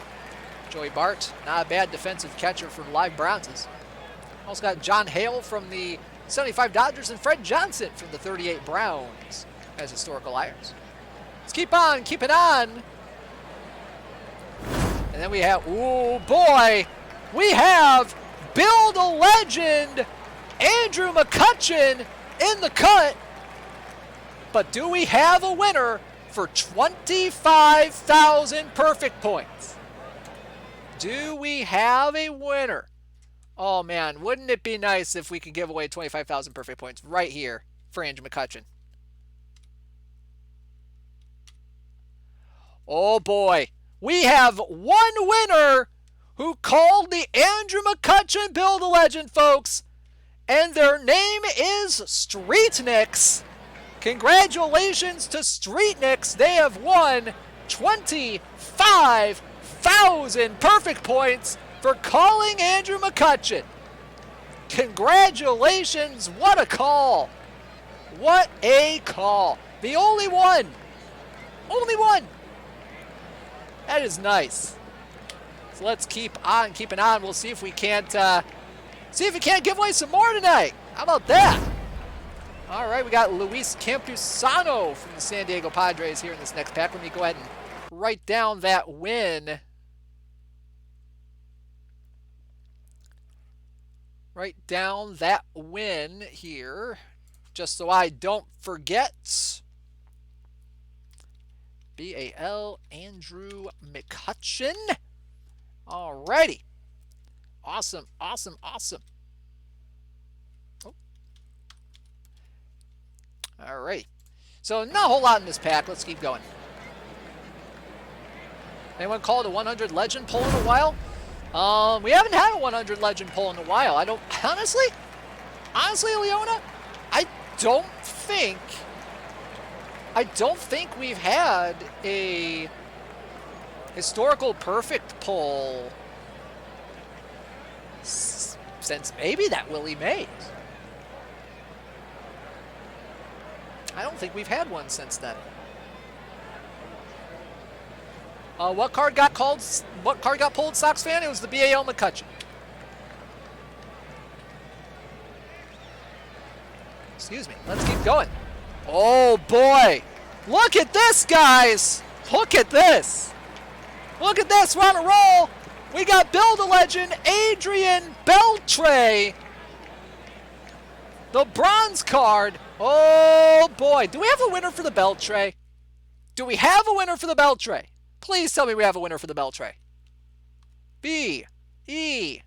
Joey Bart, not a bad defensive catcher for live bronzes. Also got John Hale from the 75 Dodgers and Fred Johnson from the 38 Browns as historical Irons. Let's keep on keeping on. And then we have, oh boy, we have Build a Legend, Andrew McCutchen in the cut. But do we have a winner for 25,000 perfect points? Do we have a winner? Oh, man, wouldn't it be nice if we could give away 25,000 perfect points right here for Andrew McCutchen? Oh, boy. We have one winner who called the Andrew McCutchen Build a Legend, folks. And their name is Streetnix. Congratulations to Streetnix. They have won 25,000 perfect points for calling Andrew McCutchen. Congratulations. What a call. What a call. The only one. Only one. That is nice. So let's keep on keeping on. We'll see if we can't give away some more tonight. How about that? All right, we got Luis Campusano from the San Diego Padres here in this next pack. Let me go ahead and write down that win. Write down that win here, just so I don't forget. BAL Andrew McCutchen. All righty. Awesome, awesome, awesome. Oh. All right. So not a whole lot in this pack. Let's keep going. Anyone call it a 100 legend pull in a while? We haven't had a 100 legend pull in a while. I don't, honestly, Leona, I don't think we've had a historical perfect pull since since maybe that Willie Mays. I don't think we've had one since then. What card got called? What card got pulled, Sox fan? It was the BAL McCutcheon. Excuse me. Let's keep going. Oh boy! Look at this, guys! Look at this! Look at this! We're on a roll. We got Build-A-Legend Adrian Beltre. The bronze card. Oh boy! Do we have a winner for the Beltre? Do we have a winner for the Beltre? Please tell me we have a winner for the Beltre. B-E-L-T-R-E.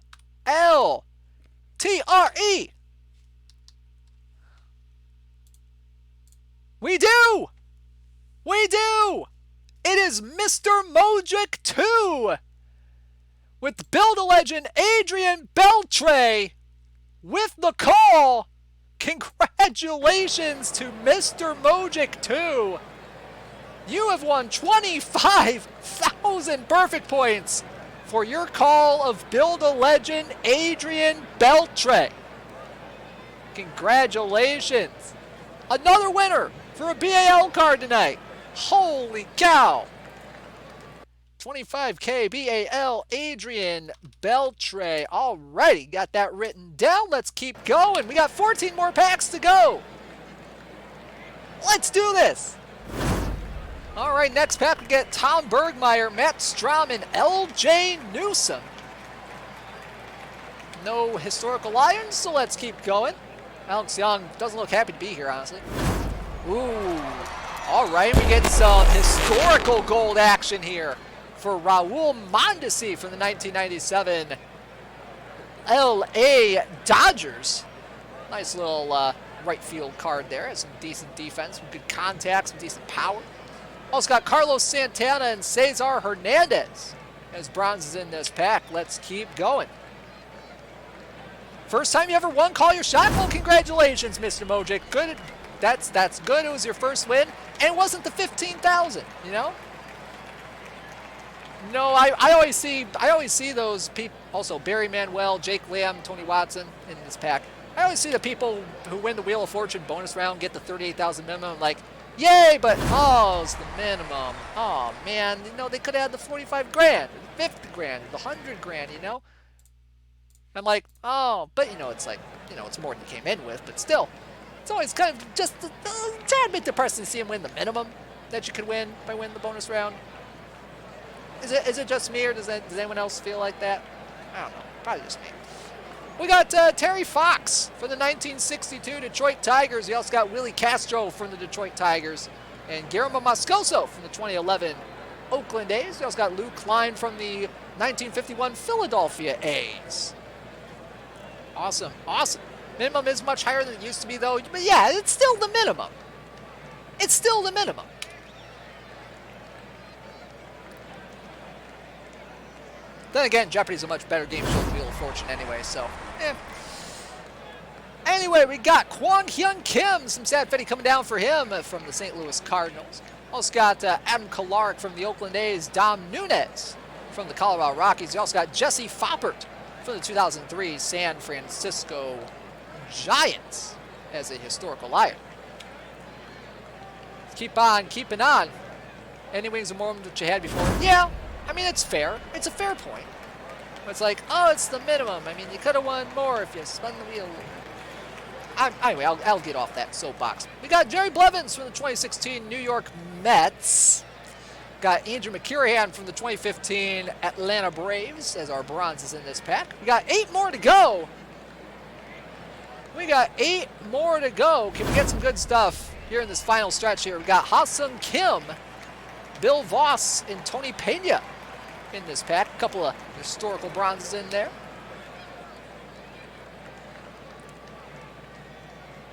We do! We do! It is Mr. Mojic 2 with Build-A-Legend Adrian Beltre with the call. Congratulations to Mr. Mojic 2. You have won 25,000 perfect points for your call of Build-A-Legend Adrian Beltre. Congratulations. Another winner for a BAL card tonight. Holy cow. 25K BAL Adrian Beltre. Alrighty, got that written down. Let's keep going. We got 14 more packs to go. Let's do this. All right, next pack we get Tom Bergmeyer, Matt Strom, and LJ Newsom. No historical Lions, so let's keep going. Alex Young doesn't look happy to be here, honestly. Ooh. All right, we get some historical gold action here for Raul Mondesi from the 1997 LA Dodgers. Nice little right field card there. Has some decent defense, some good contact, some decent power. Also got Carlos Santana and Cesar Hernandez as bronzes in this pack. Let's keep going. First time you ever won Call Your Shot? Well, congratulations, Mr. Mojic. Good. That's good. It was your first win, and it wasn't the 15,000. You know. No, I always see those people. Also, Barry Manuel, Jake Lamb, Tony Watson in this pack. I always see the people who win the Wheel of Fortune bonus round get the 38,000 minimum. Like, yay! But oh, it's the minimum. Oh man, you know they could have had the 45 grand, or the 50 grand, or the 100 grand. You know. I'm like, oh, but you know, it's like, you know, it's more than you came in with, but still, it's always kind of just a tad bit depressing to see him win the minimum that you could win by winning the bonus round. Is it just me, or does anyone else feel like that? I don't know. Probably just me. We got Terry Fox for the 1962 Detroit Tigers. We also got Willie Castro from the Detroit Tigers, and Guillermo Moscoso from the 2011 Oakland A's. We also got Lou Klein from the 1951 Philadelphia A's. Awesome, awesome. Minimum is much higher than it used to be, though. But yeah, it's still the minimum. It's still the minimum. Then again, Jeopardy's a much better game show than Wheel of Fortune anyway, so, eh. Anyway, we got Kwang Hyun Kim, some sad fitty coming down for him from the St. Louis Cardinals. Also got Adam Kolarek from the Oakland A's, Dom Nunez from the Colorado Rockies. We also got Jesse Foppert from the 2003 San Francisco Giants as a historical Lion. Let's keep on keeping on. Any wings and more than what you had before? Yeah. I mean, it's fair. It's a fair point. It's like, oh, it's the minimum. I mean, you could have won more if you spun the wheel. Anyway, I'll get off that soapbox. We got Jerry Blevins from the 2016 New York Mets. Got Andrew McCurahan from the 2015 Atlanta Braves as our bronzes in this pack. We got 8 more to go. We got 8 more to go. Can we get some good stuff here in this final stretch here? We got Ha-Seong Kim, Bill Voss, and Tony Pena in this pack. A couple of historical bronzes in there.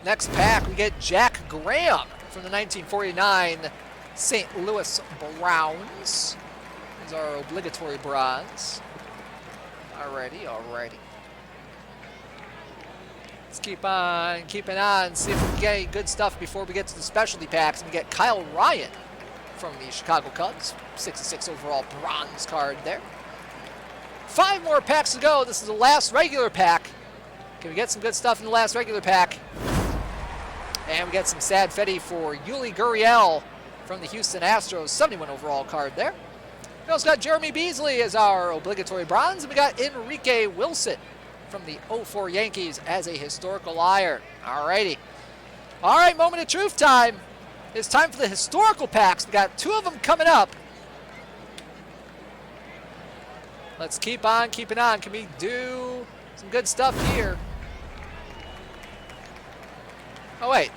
Next pack, we get Jack Graham from the 1949 St. Louis Browns. These are obligatory bronze. Alrighty. Let's keep on keeping on, see if we can get any good stuff before we get to the specialty packs. And we get Kyle Ryan from the Chicago Cubs, 66 overall bronze card there. 5 more packs to go. This is the last regular pack Can we get some good stuff in the last regular pack? And we get some Sad Fetty for Yuli Gurriel from the Houston Astros. 71 overall card there. We also got Jeremy Beasley as our obligatory bronze. And we got Enrique Wilson from the 04 Yankees as a historical iron. Alrighty. Alright, moment of truth time. It's time for the historical packs. We got 2 of them coming up. Let's keep on keeping on. Can we do some good stuff here? Oh, wait.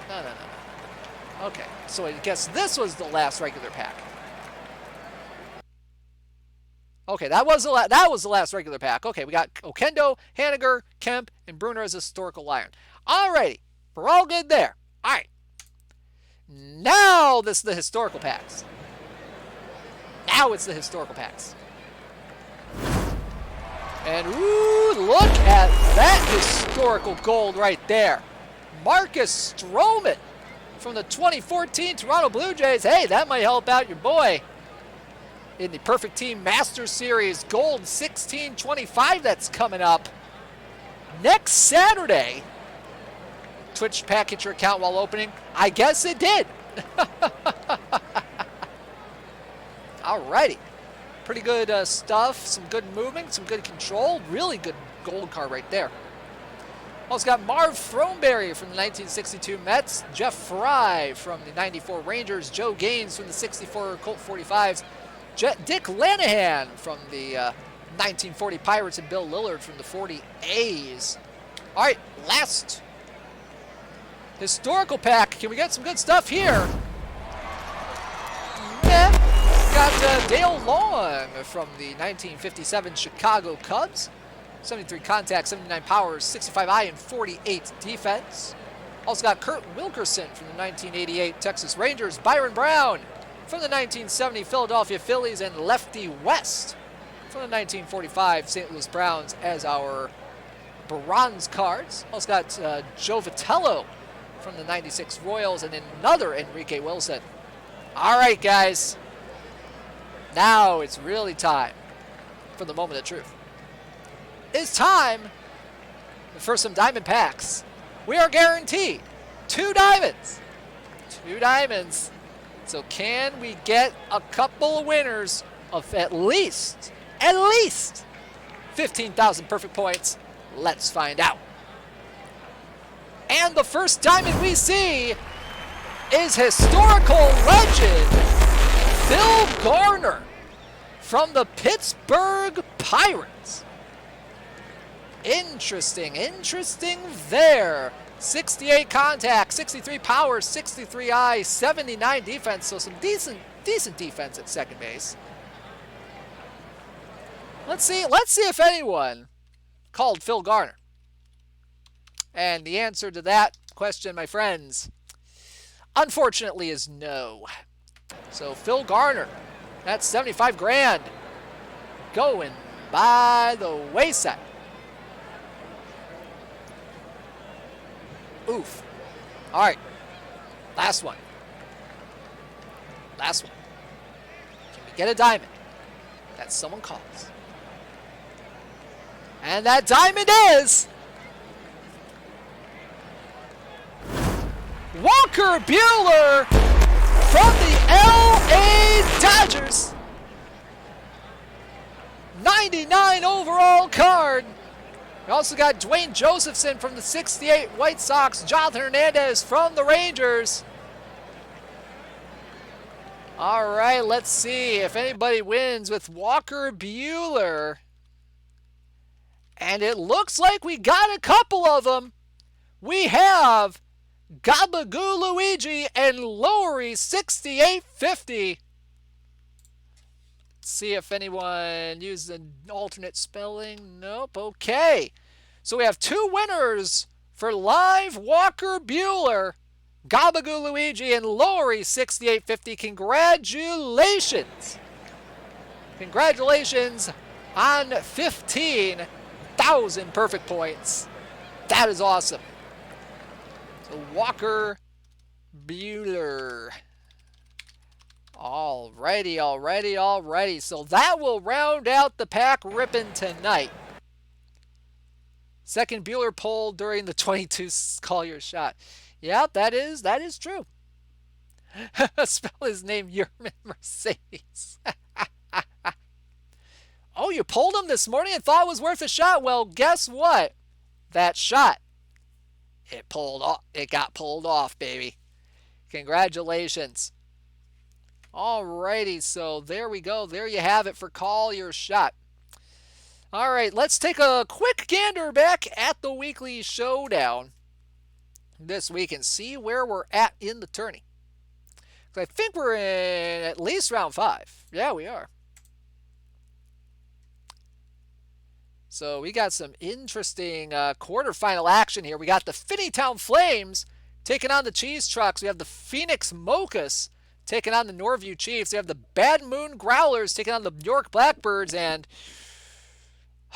No. Okay, so I guess this was the last regular pack. Okay, that was the last regular pack. Okay, we got Okendo, Haniger, Kemp, and Bruner as a historical iron. Alrighty, we're all good there. Alright. Now this is the historical packs. Now it's the historical packs. And ooh, look at that historical gold right there. Marcus Stroman from the 2014 Toronto Blue Jays. Hey, that might help out your boy in the Perfect Team Masters Series Gold 1625 that's coming up next Saturday. Twitch package your account while opening. I guess it did. Alrighty. Pretty good stuff. Some good movement, some good control. Really good gold card right there. Also got Marv Throneberry from the 1962 Mets, Jeff Fry from the 94 Rangers, Joe Gaines from the 64 Colt 45s, Dick Lanahan from the 1940 Pirates, and Bill Lillard from the 40 A's. All right, last historical pack. Can we get some good stuff here? Yeah, got Dale Long from the 1957 Chicago Cubs. 73 contact, 79 power, 65 eye, and 48 defense. Also got Kurt Wilkerson from the 1988 Texas Rangers, Byron Brown from the 1970 Philadelphia Phillies, and Lefty West from the 1945 St. Louis Browns as our bronze cards. Also got Joe Vitello from the 96 Royals, and another Enrique Wilson. All right, guys. Now it's really time for the moment of truth. It's time for some diamond packs. We are guaranteed 2 diamonds. 2 diamonds. So can we get a couple of winners of at least 15,000 perfect points? Let's find out. And the first diamond we see is historical legend Phil Garner from the Pittsburgh Pirates. Interesting there. 68 contact, 63 power, 63 eye, 79 defense. So some decent defense at second base. Let's see if anyone called Phil Garner. And the answer to that question, my friends, unfortunately is no. So Phil Garner, that's 75 grand going by the wayside. Oof. All right. Last one. Can we get a diamond that someone calls? And that diamond is Walker Buehler from the LA Dodgers. 99 overall card. We also got Dwayne Josephson from the 68 White Sox, Jonathan Hernandez from the Rangers. All right, let's see if anybody wins with Walker Buehler. And it looks like we got a couple of them. We have Gabagoo Luigi and Lowry 6850. See if anyone used an alternate spelling. Nope. Okay. So we have 2 winners for live Walker Buehler, Gabagoo Luigi, and Lowry 6850. Congratulations. Congratulations on 15,000 perfect points. That is awesome. So Walker Buehler. Alrighty. So that will round out the pack ripping tonight. Second Bueller pole during the 22 call your shot. Yeah, that is true. Spell his name Yerman Mercedes. Oh, you pulled him this morning and thought it was worth a shot. Well, guess what? That shot, it got pulled off, baby. Congratulations. Alrighty, so there we go. There you have it for Call Your Shot. All right, let's take a quick gander back at the weekly showdown this week and see where we're at in the tourney. I think we're in at least round 5. Yeah, we are. So we got some interesting quarterfinal action here. We got the Finneytown Flames taking on the Cheese Trucks. We have the Phoenix Mochas taking on the Norview Chiefs. We have the Bad Moon Growlers taking on the York Blackbirds. And,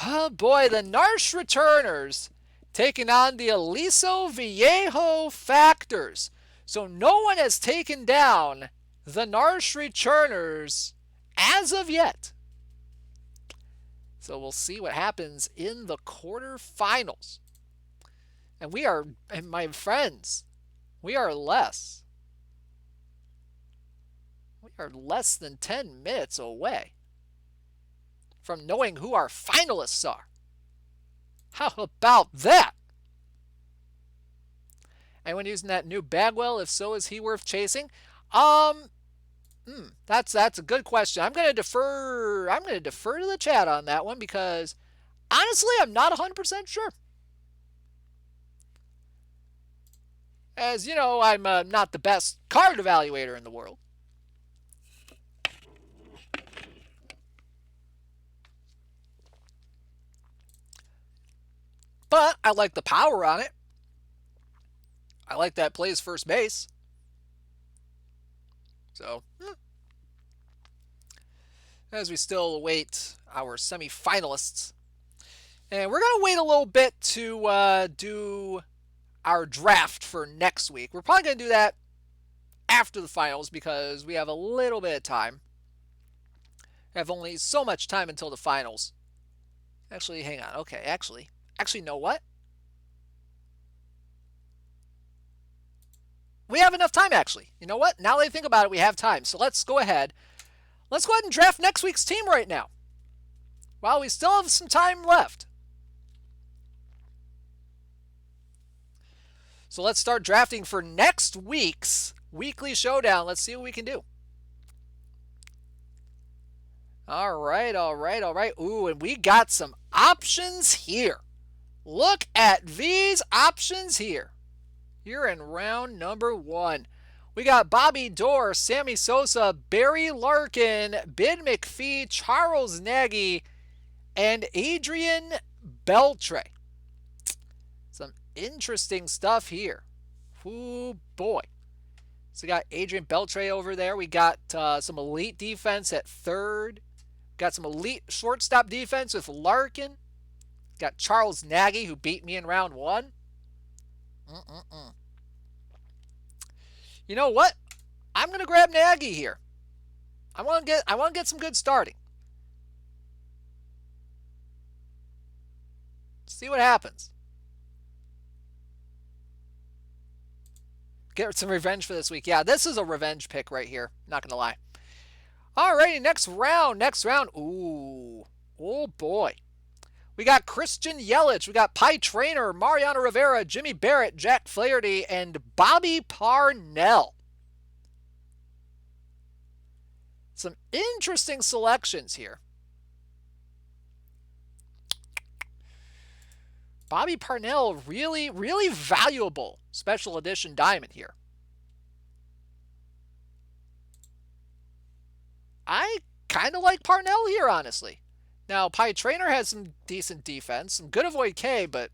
oh boy, the Narsh Returners taking on the Aliso Viejo Factors. So no one has taken down the Narsh Returners as of yet. So we'll see what happens in the quarterfinals. And my friends, we are less than 10 minutes away from knowing who our finalists are. How about that? Anyone using that new Bagwell? If so, is he worth chasing? That's a good question. I'm gonna defer to the chat on that one because honestly, I'm not 100% sure. As you know, I'm not the best card evaluator in the world. But I like the power on it. I like that plays first base. So, as we still await our semifinalists. And we're going to wait a little bit to do our draft for next week. We're probably going to do that after the finals because we have a little bit of time. We have only so much time until the finals. Actually, hang on. Okay, actually, you know what? We have enough time, actually. You know what? Now that I think about it, we have time. So let's go ahead. Let's go ahead and draft next week's team right now. While we still have some time left. So let's start drafting for next week's weekly showdown. Let's see what we can do. All right. Ooh, and we got some options here. Look at these options here. You're in round number 1. We got Bobby Dorr, Sammy Sosa, Barry Larkin, Bid McPhee, Charles Nagy, and Adrian Beltre. Some interesting stuff here. Ooh, boy. So we got Adrian Beltre over there. We got some elite defense at third. Got some elite shortstop defense with Larkin. Got Charles Nagy, who beat me in round 1. You know what? I'm going to grab Nagy here. I want to get some good starting. See what happens. Get some revenge for this week. Yeah, this is a revenge pick right here. Not going to lie. Alrighty, next round. Ooh. Oh, boy. We got Christian Yelich. We got Pie Trainer, Mariano Rivera, Jimmy Barrett, Jack Flaherty, and Bobby Parnell. Some interesting selections here. Bobby Parnell, really, really valuable special edition diamond here. I kind of like Parnell here, honestly. Now, Pie Trainer has some decent defense, some good avoid K, but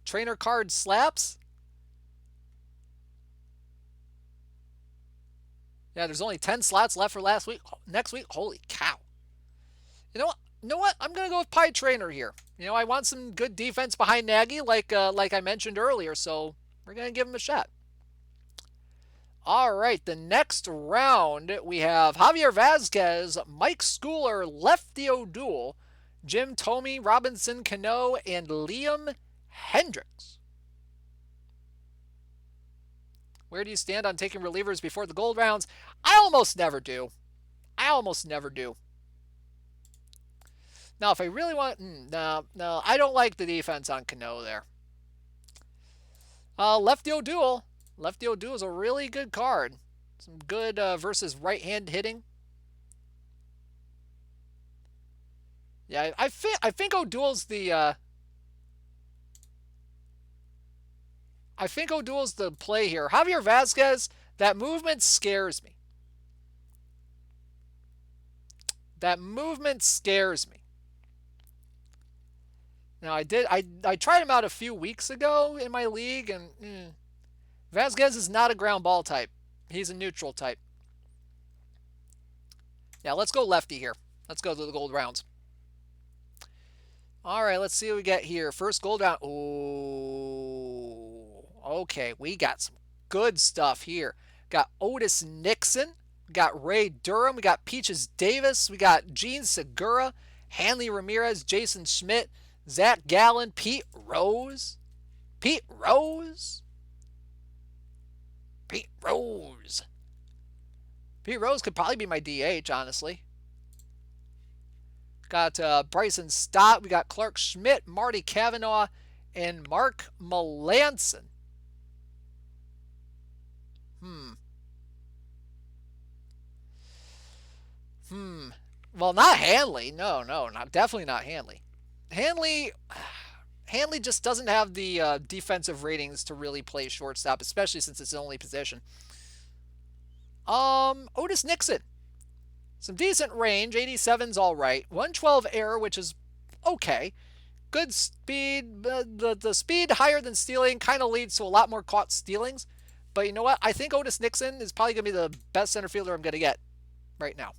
Trainer card slaps. Yeah, there's only 10 slots left for next week. Holy cow. You know what? I'm going to go with Pie Trainer here. You know, I want some good defense behind Nagy like I mentioned earlier, so we're going to give him a shot. All right, the next round we have Javier Vazquez, Mike Schooler, Lefty O'Doul, Jim Thome, Robinson Cano, and Liam Hendricks. Where do you stand on taking relievers before the gold rounds? I almost never do. I almost never do. Now, if I really want, no, I don't like the defense on Cano there. Lefty O'Doul. Lefty O'Doul is a really good card. Some good versus right-hand hitting. Yeah, I think O'Doul's the I think O'Doul's the play here. Javier Vazquez, that movement scares me. That movement scares me. Now I tried him out a few weeks ago in my league, and Vazquez is not a ground ball type. He's a neutral type. Yeah, let's go lefty here. Let's go to the gold rounds. All right, let's see what we get here. First gold round. Oh, okay. We got some good stuff here. Got Otis Nixon. We got Ray Durham. We got Peaches Davis. We got Gene Segura, Hanley Ramirez, Jason Schmidt, Zach Gallen, Pete Rose. Pete Rose. Pete Rose. Pete Rose could probably be my DH, honestly. Got Bryson Stott. We got Clark Schmidt, Marty Cavanaugh, and Mark Melanson. Well, not Hanley. No, definitely not Hanley. Hanley just doesn't have the defensive ratings to really play shortstop, especially since it's the only position. Otis Nixon. Some decent range. 87's all right. 112 error, which is okay. Good speed. The speed higher than stealing kind of leads to a lot more caught stealings. But you know what? I think Otis Nixon is probably going to be the best center fielder I'm going to get right now.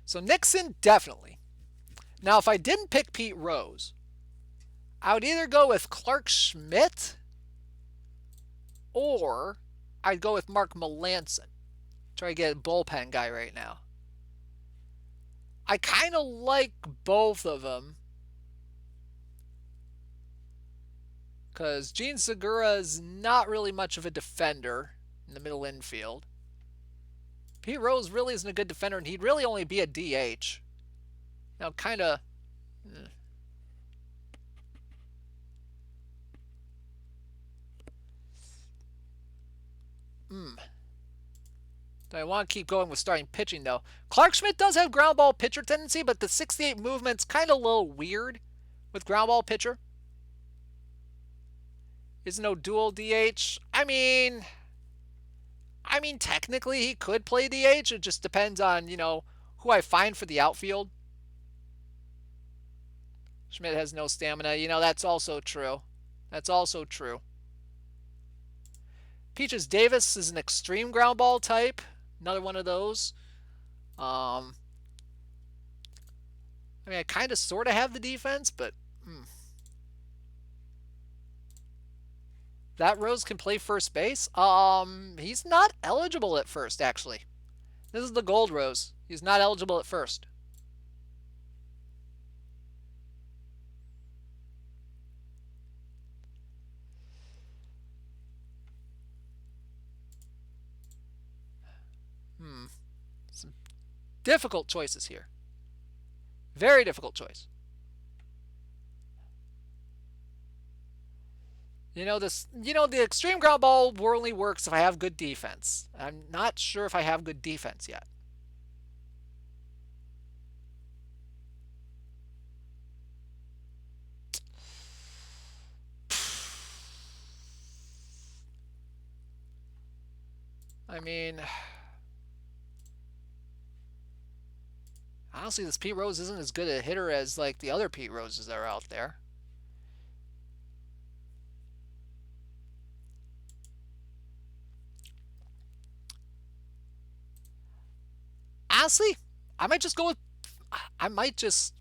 So Nixon, definitely. Now, if I didn't pick Pete Rose, I would either go with Clark Schmidt or I'd go with Mark Melanson. Try to get a bullpen guy right now. I kind of like both of them. Because Gene Segura is not really much of a defender in the middle infield. Pete Rose really isn't a good defender, and he'd really only be a DH. Now, kind of... Do I want to keep going with starting pitching, though? Clark Schmidt does have ground ball pitcher tendency, but the 68 movement's kind of a little weird with ground ball pitcher. Is no dual DH. I mean, technically he could play DH. It just depends on, who I find for the outfield. Schmidt has no stamina. That's also true. That's also true. Peaches Davis is an extreme ground ball type. Another one of those. I kind of sort of have the defense, but... That Rose can play first base? He's not eligible at first, actually. This is the Gold Rose. He's not eligible at first. Some difficult choices here. Very difficult choice. The extreme ground ball only works if I have good defense. I'm not sure if I have good defense yet. Honestly, this Pete Rose isn't as good a hitter as like the other Pete Roses that are out there. Honestly, I might just go with I might just.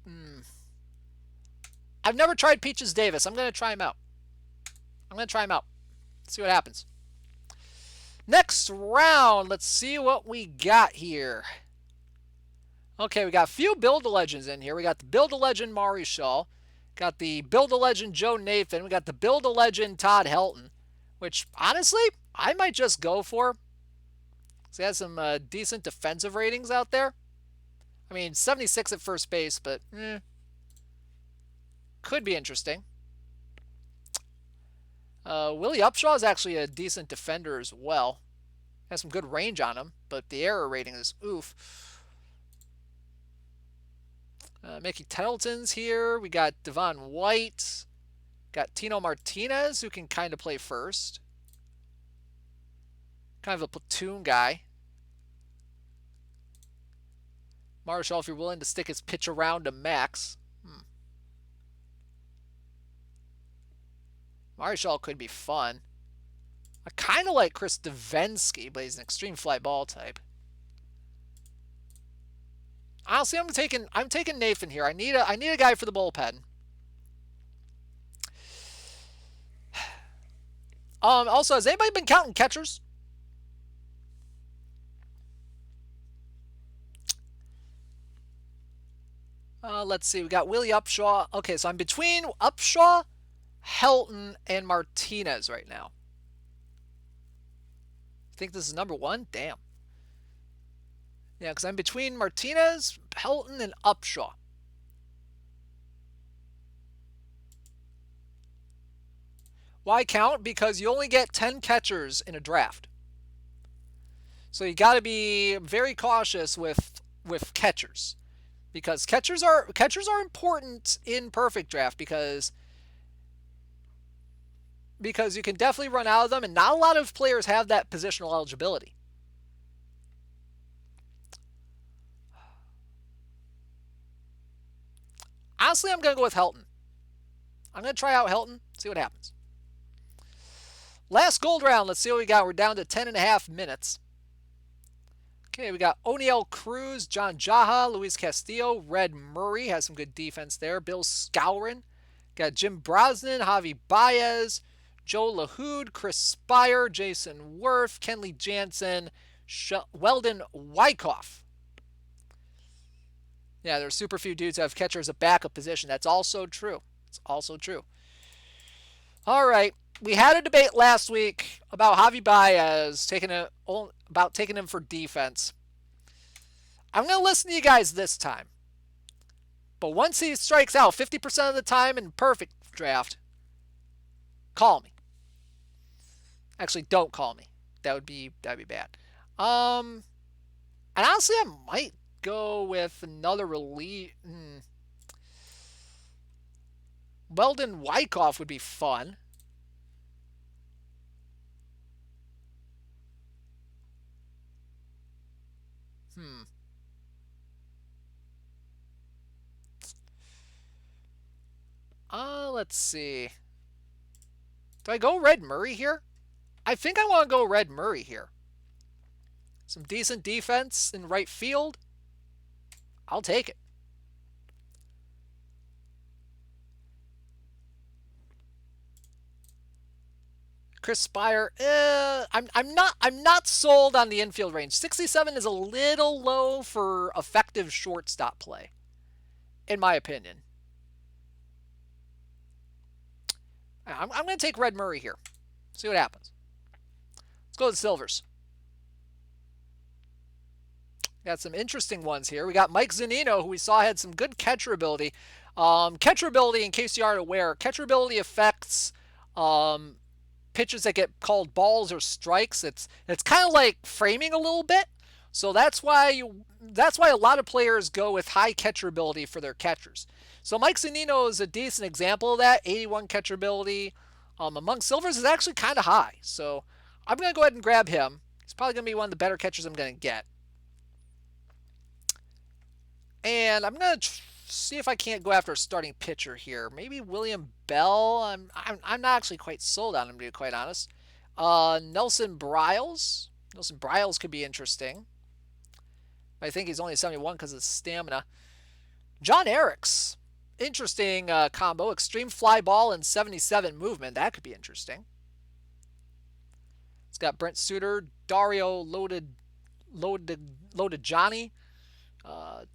I've never tried Peaches Davis. I'm going to try him out. I'm going to try him out. See what happens. Next round, let's see what we got here. Okay, we got a few Build-A-Legends in here. We got the Build-A-Legend Marichal. Got the Build-A-Legend Joe Nathan. We got the Build-A-Legend Todd Helton. Which, honestly, I might just go for. He has some decent defensive ratings out there. I mean, 76 at first base, but could be interesting. Willie Upshaw is actually a decent defender as well. Has some good range on him, but the error rating is oof. Mickey Tettleton's here. We got Devon White. Got Tino Martinez, who can kind of play first. Kind of a platoon guy. Marichal, if you're willing to stick his pitch around to max. Marichal could be fun. I kind of like Chris Davinsky, but he's an extreme fly ball type. Honestly, I'm taking Nathan here. I need a guy for the bullpen. Also, has anybody been counting catchers? Let's see. We got Willie Upshaw. Okay, so I'm between Upshaw, Helton, and Martinez right now. I think this is number one? Damn. Yeah, because I'm between Martinez, Helton, and Upshaw. Why count? Because you only get 10 catchers in a draft. So you got to be very cautious with catchers. Because catchers are important in perfect draft because you can definitely run out of them, and not a lot of players have that positional eligibility. Honestly, I'm going to go with Helton. I'm going to try out Helton, see what happens. Last gold round, let's see what we got. We're down to 10.5 minutes. Okay, we got O'Neill Cruz, John Jaha, Luis Castillo, Red Murray has some good defense there. Bill Skowron. Got Jim Brosnan, Javi Baez, Joe LaHood, Chris Spire, Jason Worth, Kenley Jansen, Weldon Wyckoff. Yeah, there's super few dudes who have catcher as a backup position. That's also true. It's also true. All right. We had a debate last week about Javi Baez taking him for defense. I'm going to listen to you guys this time. But once he strikes out 50% of the time in perfect draft, call me. Actually, don't call me. That'd be bad. And honestly, I might go with another relief. Weldon Wyckoff would be fun. Let's see. Do I go Red Murray here? I think I want to go Red Murray here. Some decent defense in right field. I'll take it. Chris Spire, I'm not sold on the infield range. 67 is a little low for effective shortstop play, in my opinion. I'm going to take Red Murray here. See what happens. Let's go to the Silvers. Got some interesting ones here. We got Mike Zunino, who we saw had some good catcher ability. Catcher ability, in case you aren't aware, catcher ability affects pitches that get called balls or strikes. It's kind of like framing a little bit. So that's why a lot of players go with high catcher ability for their catchers. So Mike Zunino is a decent example of that. 81 catcher ability. Among Silvers is actually kind of high. So I'm going to go ahead and grab him. He's probably going to be one of the better catchers I'm going to get. And I'm going to see if I can't go after a starting pitcher here. Maybe William Bell. I'm not actually quite sold on him, to be quite honest. Nelson Briles. Nelson Briles could be interesting. I think he's only 71 because of his stamina. John Eriks. Interesting combo. Extreme fly ball and 77 movement. That could be interesting. It's got Brent Suter, Dario Loaded Johnny,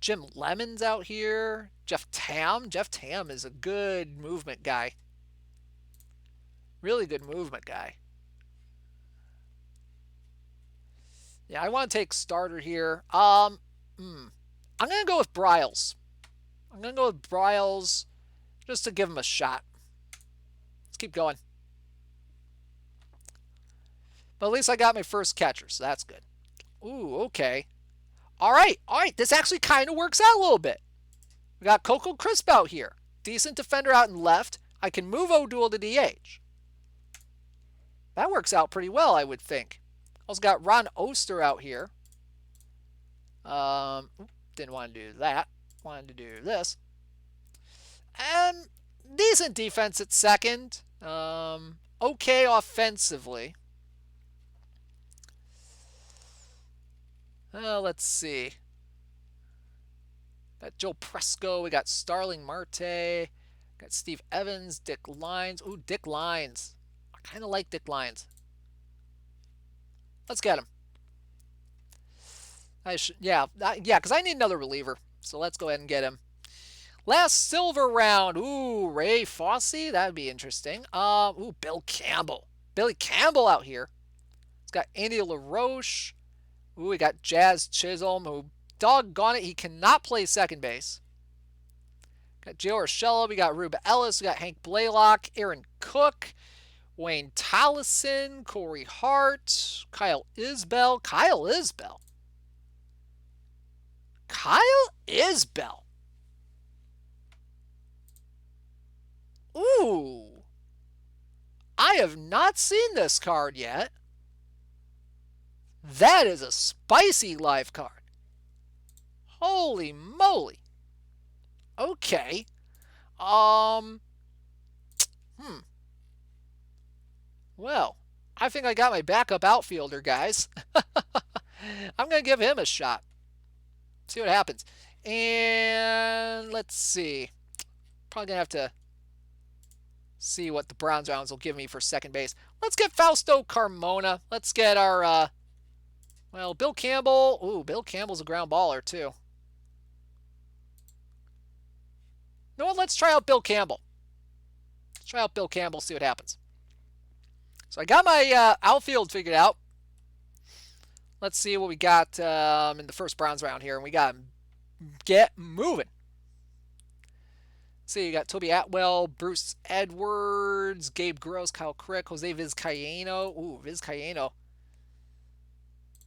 Jim Lemon's out here. Jeff Tam. Jeff Tam is a good movement guy. Really good movement guy. Yeah, I want to take starter here. I'm going to go with Briles. I'm going to go with Briles just to give him a shot. Let's keep going. But at least I got my first catcher, so that's good. Ooh, okay. All right. This actually kind of works out a little bit. We got Coco Crisp out here. Decent defender out in left. I can move O'Doul to DH. That works out pretty well, I would think. Also got Ron Oster out here. Didn't want to do that. Wanted to do this. Decent defense at second. Okay offensively. Let's see. Got Joe Presco. We got Starling Marte. Got Steve Evans. Dick Lines. Ooh, Dick Lines. I kind of like Dick Lines. Let's get him. Because I need another reliever. So let's go ahead and get him. Last silver round. Ooh, Ray Fosse. That'd be interesting. Bill Campbell. Billy Campbell out here. It's got Andy LaRoche. Ooh, we got Jazz Chisholm, who, doggone it, he cannot play second base. Got Joe Urshela. We got Rube Ellis. We got Hank Blaylock. Aaron Cook. Wayne Tollison. Corey Hart. Kyle Isbell. Kyle Isbell. Ooh. I have not seen this card yet. That is a spicy live card. Holy moly. Okay. Well, I think I got my backup outfielder, guys. I'm going to give him a shot. See what happens. And let's see. Probably going to have to see what the bronze rounds will give me for second base. Let's get Fausto Carmona. Let's get our, Bill Campbell. Ooh, Bill Campbell's a ground baller, too. You know what? Let's try out Bill Campbell. See what happens. So I got my outfield figured out. Let's see what we got in the first bronze round here. And we got get moving. See, you got Toby Atwell, Bruce Edwards, Gabe Gross, Kyle Crick, Jose Vizcaino. Ooh, Vizcaino.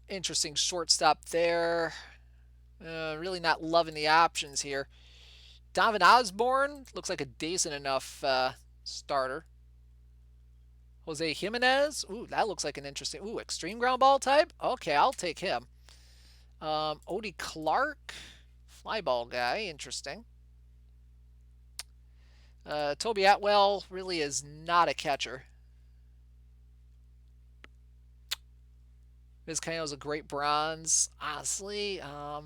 Interesting shortstop there. Really not loving the options here. Donovan Osborne looks like a decent enough starter. Jose Jimenez. Ooh, that looks like an interesting. Ooh, extreme ground ball type. Okay, I'll take him. Odie Clark, fly ball guy. Interesting. Toby Atwell really is not a catcher. Vizcaino's a great bronze. Honestly, I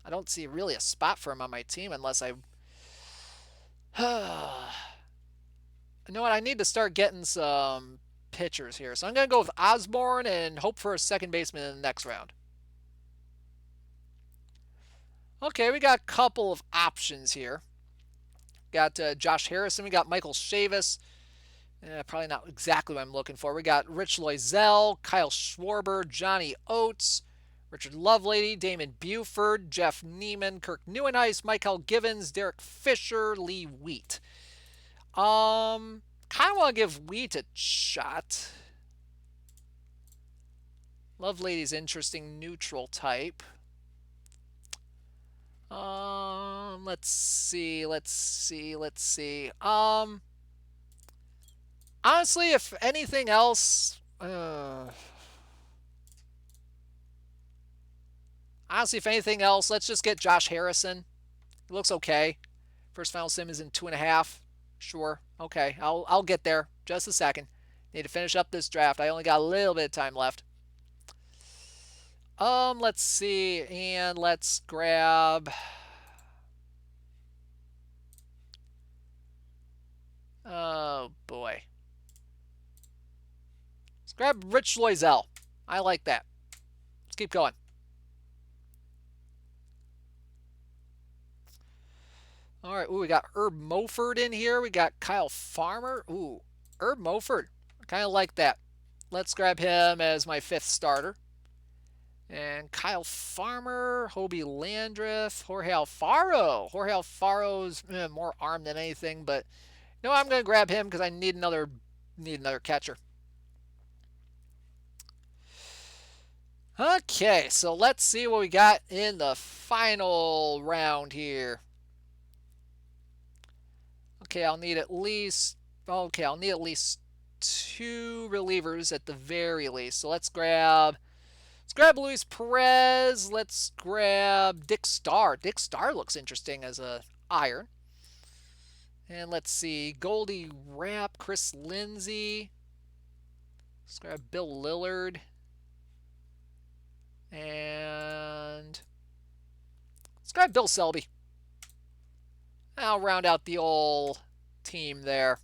don't see really a spot for him on my team unless I... You know what? I need to start getting some pitchers here. So I'm going to go with Osborne and hope for a second baseman in the next round. Okay, we got a couple of options here. Got Josh Harrison. We got Michael Chavis. Probably not exactly what I'm looking for. We got Rich Loisel, Kyle Schwarber, Johnny Oates, Richard Lovelady, Damon Buford, Jeff Neiman, Kirk Neuenhuis, Michael Givens, Derek Fisher, Lee Wheat. Kind of want to give Wheat a shot. Lovelady's interesting neutral type. Let's see. Honestly, if anything else, let's just get Josh Harrison. He looks okay. First final sim is in 2.5. Sure. Okay, I'll get there. Just a second. Need to finish up this draft. I only got a little bit of time left. Let's see, and let's grab. Oh boy. Let's grab Rich Loisel. I like that. Let's keep going. All right. Ooh, we got Herb Moford in here. We got Kyle Farmer. Ooh, Herb Moford. I kind of like that. Let's grab him as my 5th starter. And Kyle Farmer, Hobie Landreth, Jorge Alfaro. Jorge Alfaro's more arm than anything, but no, I'm going to grab him because I need another catcher. Okay, so let's see what we got in the final round here. Okay, I'll need at least 2 relievers at the very least. So let's grab Luis Perez. Let's grab Dick Starr. Dick Starr looks interesting as a iron. And let's see, Goldie Rapp, Chris Lindsay. Let's grab Bill Lillard. And let's grab Bill Selby. I'll round out the old team there.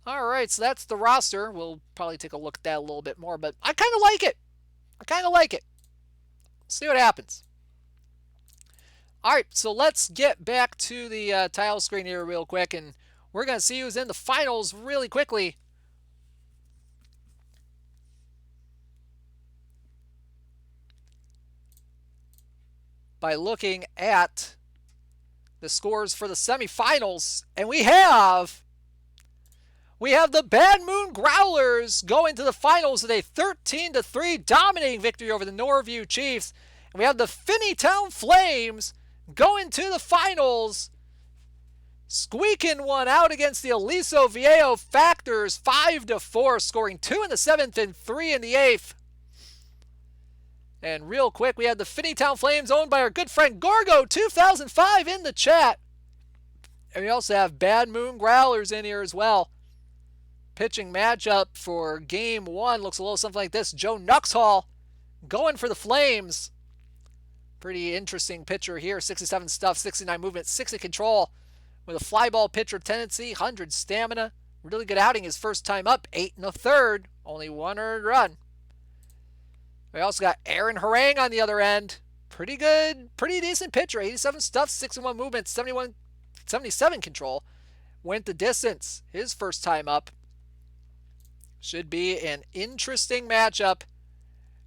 All right, so that's the roster. We'll probably take a look at that a little bit more, but I kind of like it. See what happens. All right, so let's get back to the title screen here real quick, and we're going to see who's in the finals really quickly. By looking at the scores for the semifinals, and we have the Bad Moon Growlers going to the finals with a 13-3 dominating victory over the Norview Chiefs. And we have the Finneytown Flames going to the finals, squeaking one out against the Aliso Viejo Factors 5-4, scoring 2 in the 7th and 3 in the 8th. And real quick, we had the Finneytown Flames owned by our good friend Gorgo2005 in the chat. And we also have Bad Moon Growlers in here as well. Pitching matchup for Game 1 looks a little something like this. Joe Nuxhall going for the Flames. Pretty interesting pitcher here. 67 stuff, 69 movement, 60 control. With a fly ball pitcher tendency, 100 stamina. Really good outing his first time up. 8 1/3. Only 1 earned run. We also got Aaron Harang on the other end. Pretty good, pretty decent pitcher. 87 stuff, 61 movement, 77 control. Went the distance his first time up. Should be an interesting matchup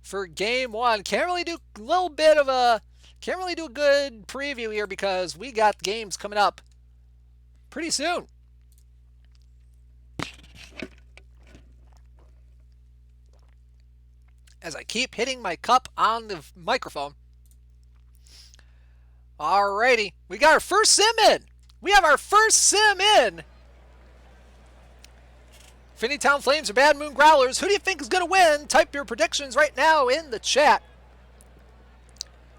for Game 1. Can't really do a good preview here because we got games coming up pretty soon. As I keep hitting my cup on the microphone. Alrighty, we got our first sim in. We have our first sim in. Finneytown Flames or Bad Moon Growlers. Who do you think is going to win? Type your predictions right now in the chat.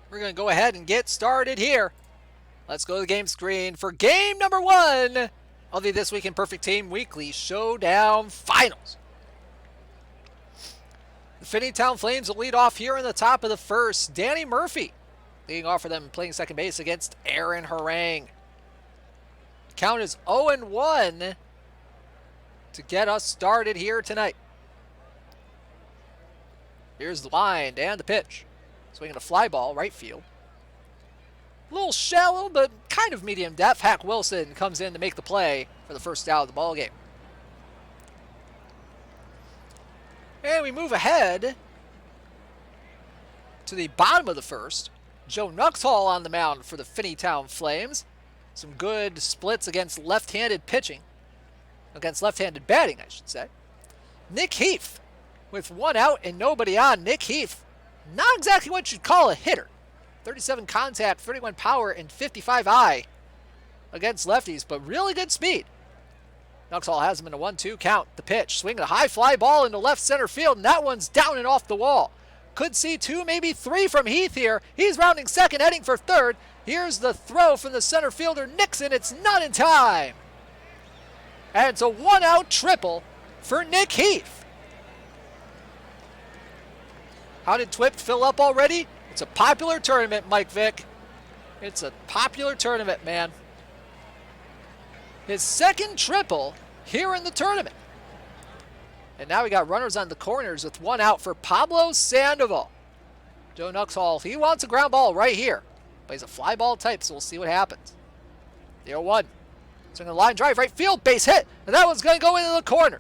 We're going to go ahead and get started here. Let's go to the game screen for game number 1 of the This Week in Perfect Team Weekly Showdown Finals. The Finneytown Flames will lead off here in the top of the first. Danny Murphy leading off for them, playing second base against Aaron Harang. Count is 0-1 to get us started here tonight. Here's the line and the pitch. Swinging a fly ball, right field. A little shallow, but kind of medium depth. Hack Wilson comes in to make the play for the first out of the ballgame. And we move ahead to the bottom of the first. Joe Nuxhall on the mound for the Finneytown Flames. Some good splits against left-handed pitching. Against left-handed batting, I should say. Nick Heath with 1 out and nobody on. Nick Heath, not exactly what you'd call a hitter. 37 contact, 31 power, and 55 eye against lefties, but really good speed. Nuxhall has him in a 1-2 count. The pitch, swinging a high fly ball into left center field, and that one's down and off the wall. Could see 2, maybe 3 from Heath here. He's rounding second, heading for third. Here's the throw from the center fielder, Nixon. It's not in time. And it's a 1-out triple for Nick Heath. How did TWIPT fill up already? It's a popular tournament, Mike Vick. It's a popular tournament, man. His second triple here in the tournament. And now we got runners on the corners with one out for Pablo Sandoval. Joe Nuxhall, he wants a ground ball right here. But he's a fly ball type, so we'll see what happens. The 0-1. Swing a line drive, right field, base hit. And that one's going to go into the corner.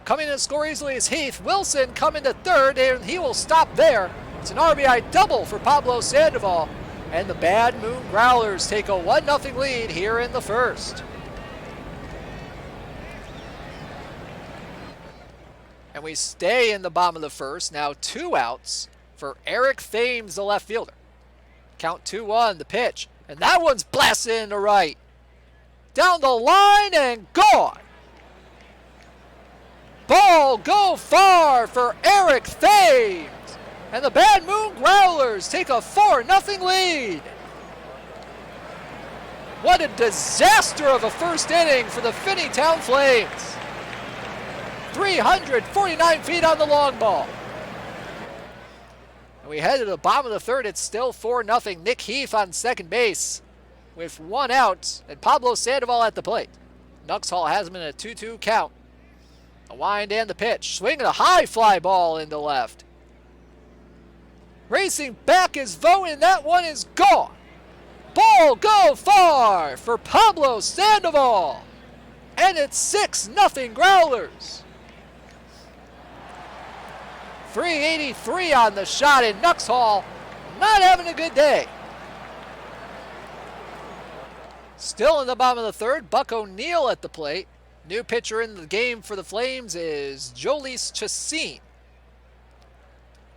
Coming in to score easily is Heath. Wilson coming to third, and he will stop there. It's an RBI double for Pablo Sandoval. And the Bad Moon Growlers take a 1-0 lead here in the first. And we stay in the bottom of the first. Now 2 outs for Eric Thames, the left fielder. Count 2-1, the pitch. And that one's blasted into right. Down the line and gone. Ball go far for Eric Thames. And the Bad Moon Growlers take a 4-0 lead. What a disaster of a first inning for the Finneytown Flames. 349 feet on the long ball. And we head to the bottom of the third. It's still 4-0. Nick Heath on second base with 1 out. And Pablo Sandoval at the plate. Nuxhall has him in a 2-2 count. The wind and the pitch. Swinging a high fly ball into left. Racing back is Vogt, and that one is gone. Ball go far for Pablo Sandoval. And it's 6-0 Growlers. 383 on the shot, and Nuxhall not having a good day. Still in the bottom of the third, Buck O'Neill at the plate. New pitcher in the game for the Flames is Jolice Chassin.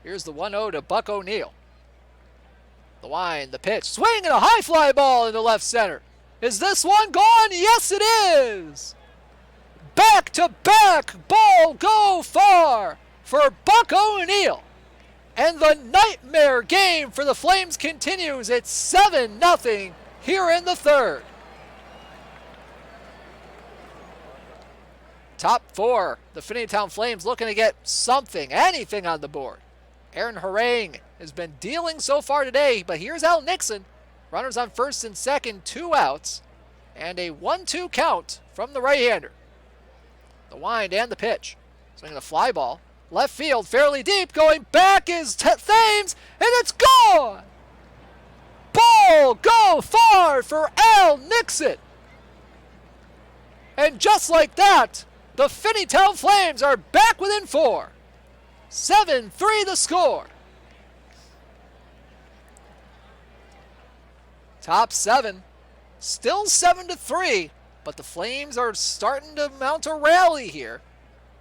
Here's the 1-0 to Buck O'Neill. The wind, the pitch, swing, and a high fly ball into left center. Is this one gone? Yes, it is. Back to back, ball go far for Buck O'Neill. And the nightmare game for the Flames continues. It's 7-0 here in the third. Top 4, the Finneytown Flames looking to get something, anything on the board. Aaron Harang has been dealing so far today, but here's Al Nixon. Runners on first and second, 2 outs, and a 1-2 count from the right-hander. The wind and the pitch. Swinging a fly ball. Left field, fairly deep, going back is Thames, and it's gone! Ball go far for Al Nixon! And just like that, the Finneytown Flames are back within 4. 7-3 the score. Top 7, still 7-3, but the Flames are starting to mount a rally here.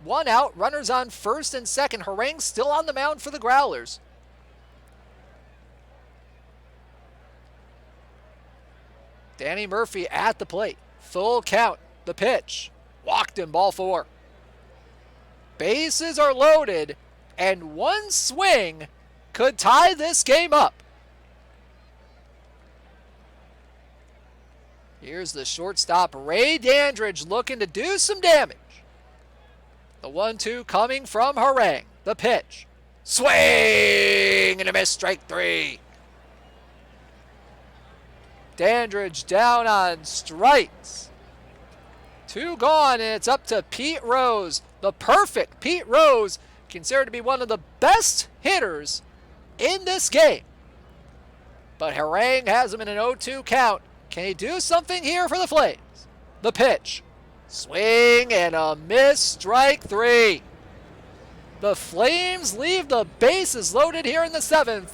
1 out, runners on first and second. Harang still on the mound for the Growlers. Danny Murphy at the plate. Full count, the pitch. Walked in, ball 4. Bases are loaded, and 1 swing could tie this game up. Here's the shortstop, Ray Dandridge, looking to do some damage. The 1-2 coming from Harang. The pitch. Swing and a miss, strike 3. Dandridge down on strikes. 2 gone, and it's up to Pete Rose. The perfect Pete Rose, considered to be one of the best hitters in this game. But Harang has him in an 0-2 count. Can he do something here for the Flames? The pitch. Swing and a miss, strike 3. The Flames leave the bases loaded here in the 7th.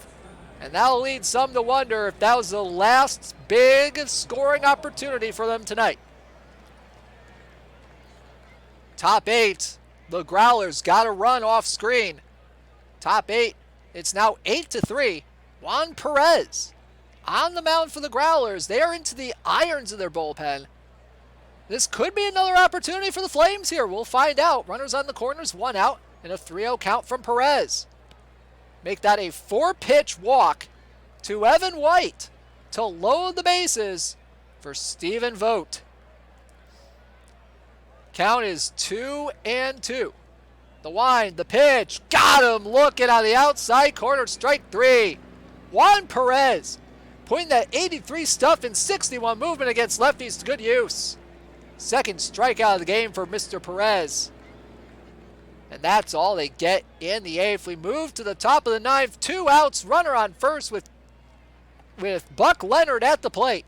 And that'll lead some to wonder if that was the last big scoring opportunity for them tonight. Top 8, the Growlers got a run off screen. Top 8, it's now 8-3. Juan Perez on the mound for the Growlers. They are into the irons of their bullpen. This could be another opportunity for the Flames here. We'll find out. Runners on the corners, 1 out, and a 3-0 count from Perez. Make that a 4-pitch walk to Evan White to load the bases for Stephen Vogt. Count is 2-2. The wind, the pitch. Got him looking on the outside corner. Strike 3. Juan Perez putting that 83 stuff in 61 movement against lefties to good use. Second strikeout of the game for Mr. Perez. And that's all they get in the 8th. We move to the top of the 9th. 2 outs, runner on first with Buck Leonard at the plate.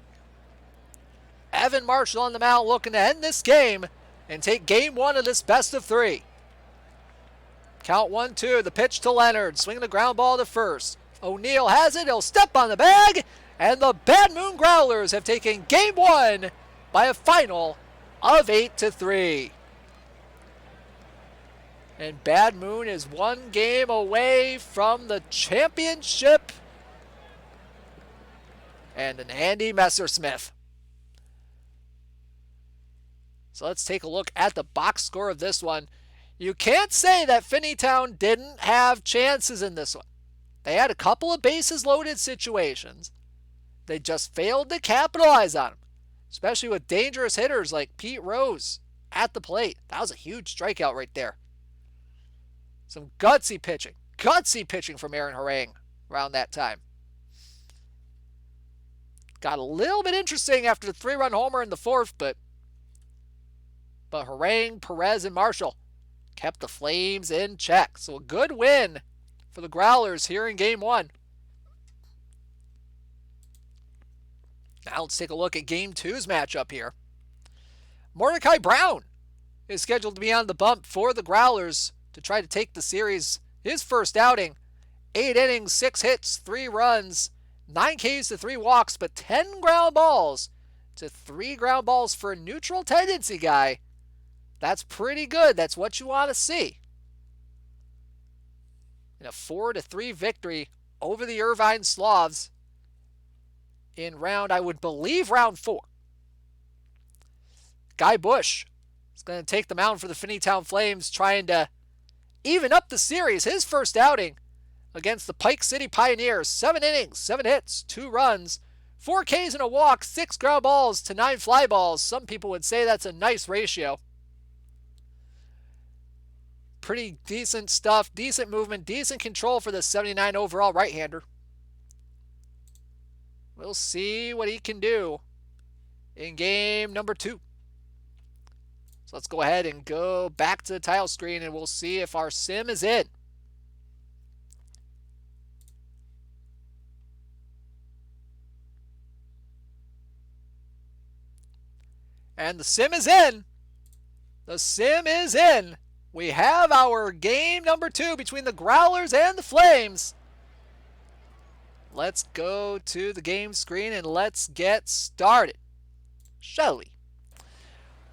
Evan Marshall on the mound looking to end this game and take game 1 of this best of 3. Count 1-2, the pitch to Leonard, swinging the ground ball to first. O'Neill has it, he'll step on the bag, and the Bad Moon Growlers have taken game 1 by a final of 8-3. And Bad Moon is 1 game away from the championship and an Andy Messersmith. So let's take a look at the box score of this one. You can't say that Finneytown didn't have chances in this one. They had a couple of bases loaded situations. They just failed to capitalize on them, especially with dangerous hitters like Pete Rose at the plate. That was a huge strikeout right there. Some gutsy pitching from Aaron Harang around that time. Got a little bit interesting after the 3-run homer in the 4th, but Harang, Perez, and Marshall kept the Flames in check. So a good win for the Growlers here in game 1. Now let's take a look at game 2's matchup here. Mordecai Brown is scheduled to be on the bump for the Growlers to try to take the series. His first outing, 8 innings, 6 hits, 3 runs, 9 Ks to 3 walks, but 10 ground balls to 3 ground balls for a neutral tendency guy. That's pretty good. That's what you want to see. In a 4-3 victory over the Irvine Slavs in I would believe round 4. Guy Bush is going to take the mound for the Finneytown Flames, trying to even up the series. His first outing against the Pike City Pioneers. 7 innings, 7 hits, 2 runs, 4 Ks and a walk, 6 ground balls to 9 fly balls. Some people would say that's a nice ratio. Pretty decent stuff, decent movement, decent control for the 79 overall right-hander. We'll see what he can do in game number 2. So let's go ahead and go back to the title screen and we'll see if our sim is in. And the sim is in. The sim is in. We have our game number 2 between the Growlers and the Flames. Let's go to the game screen and let's get started, shall we?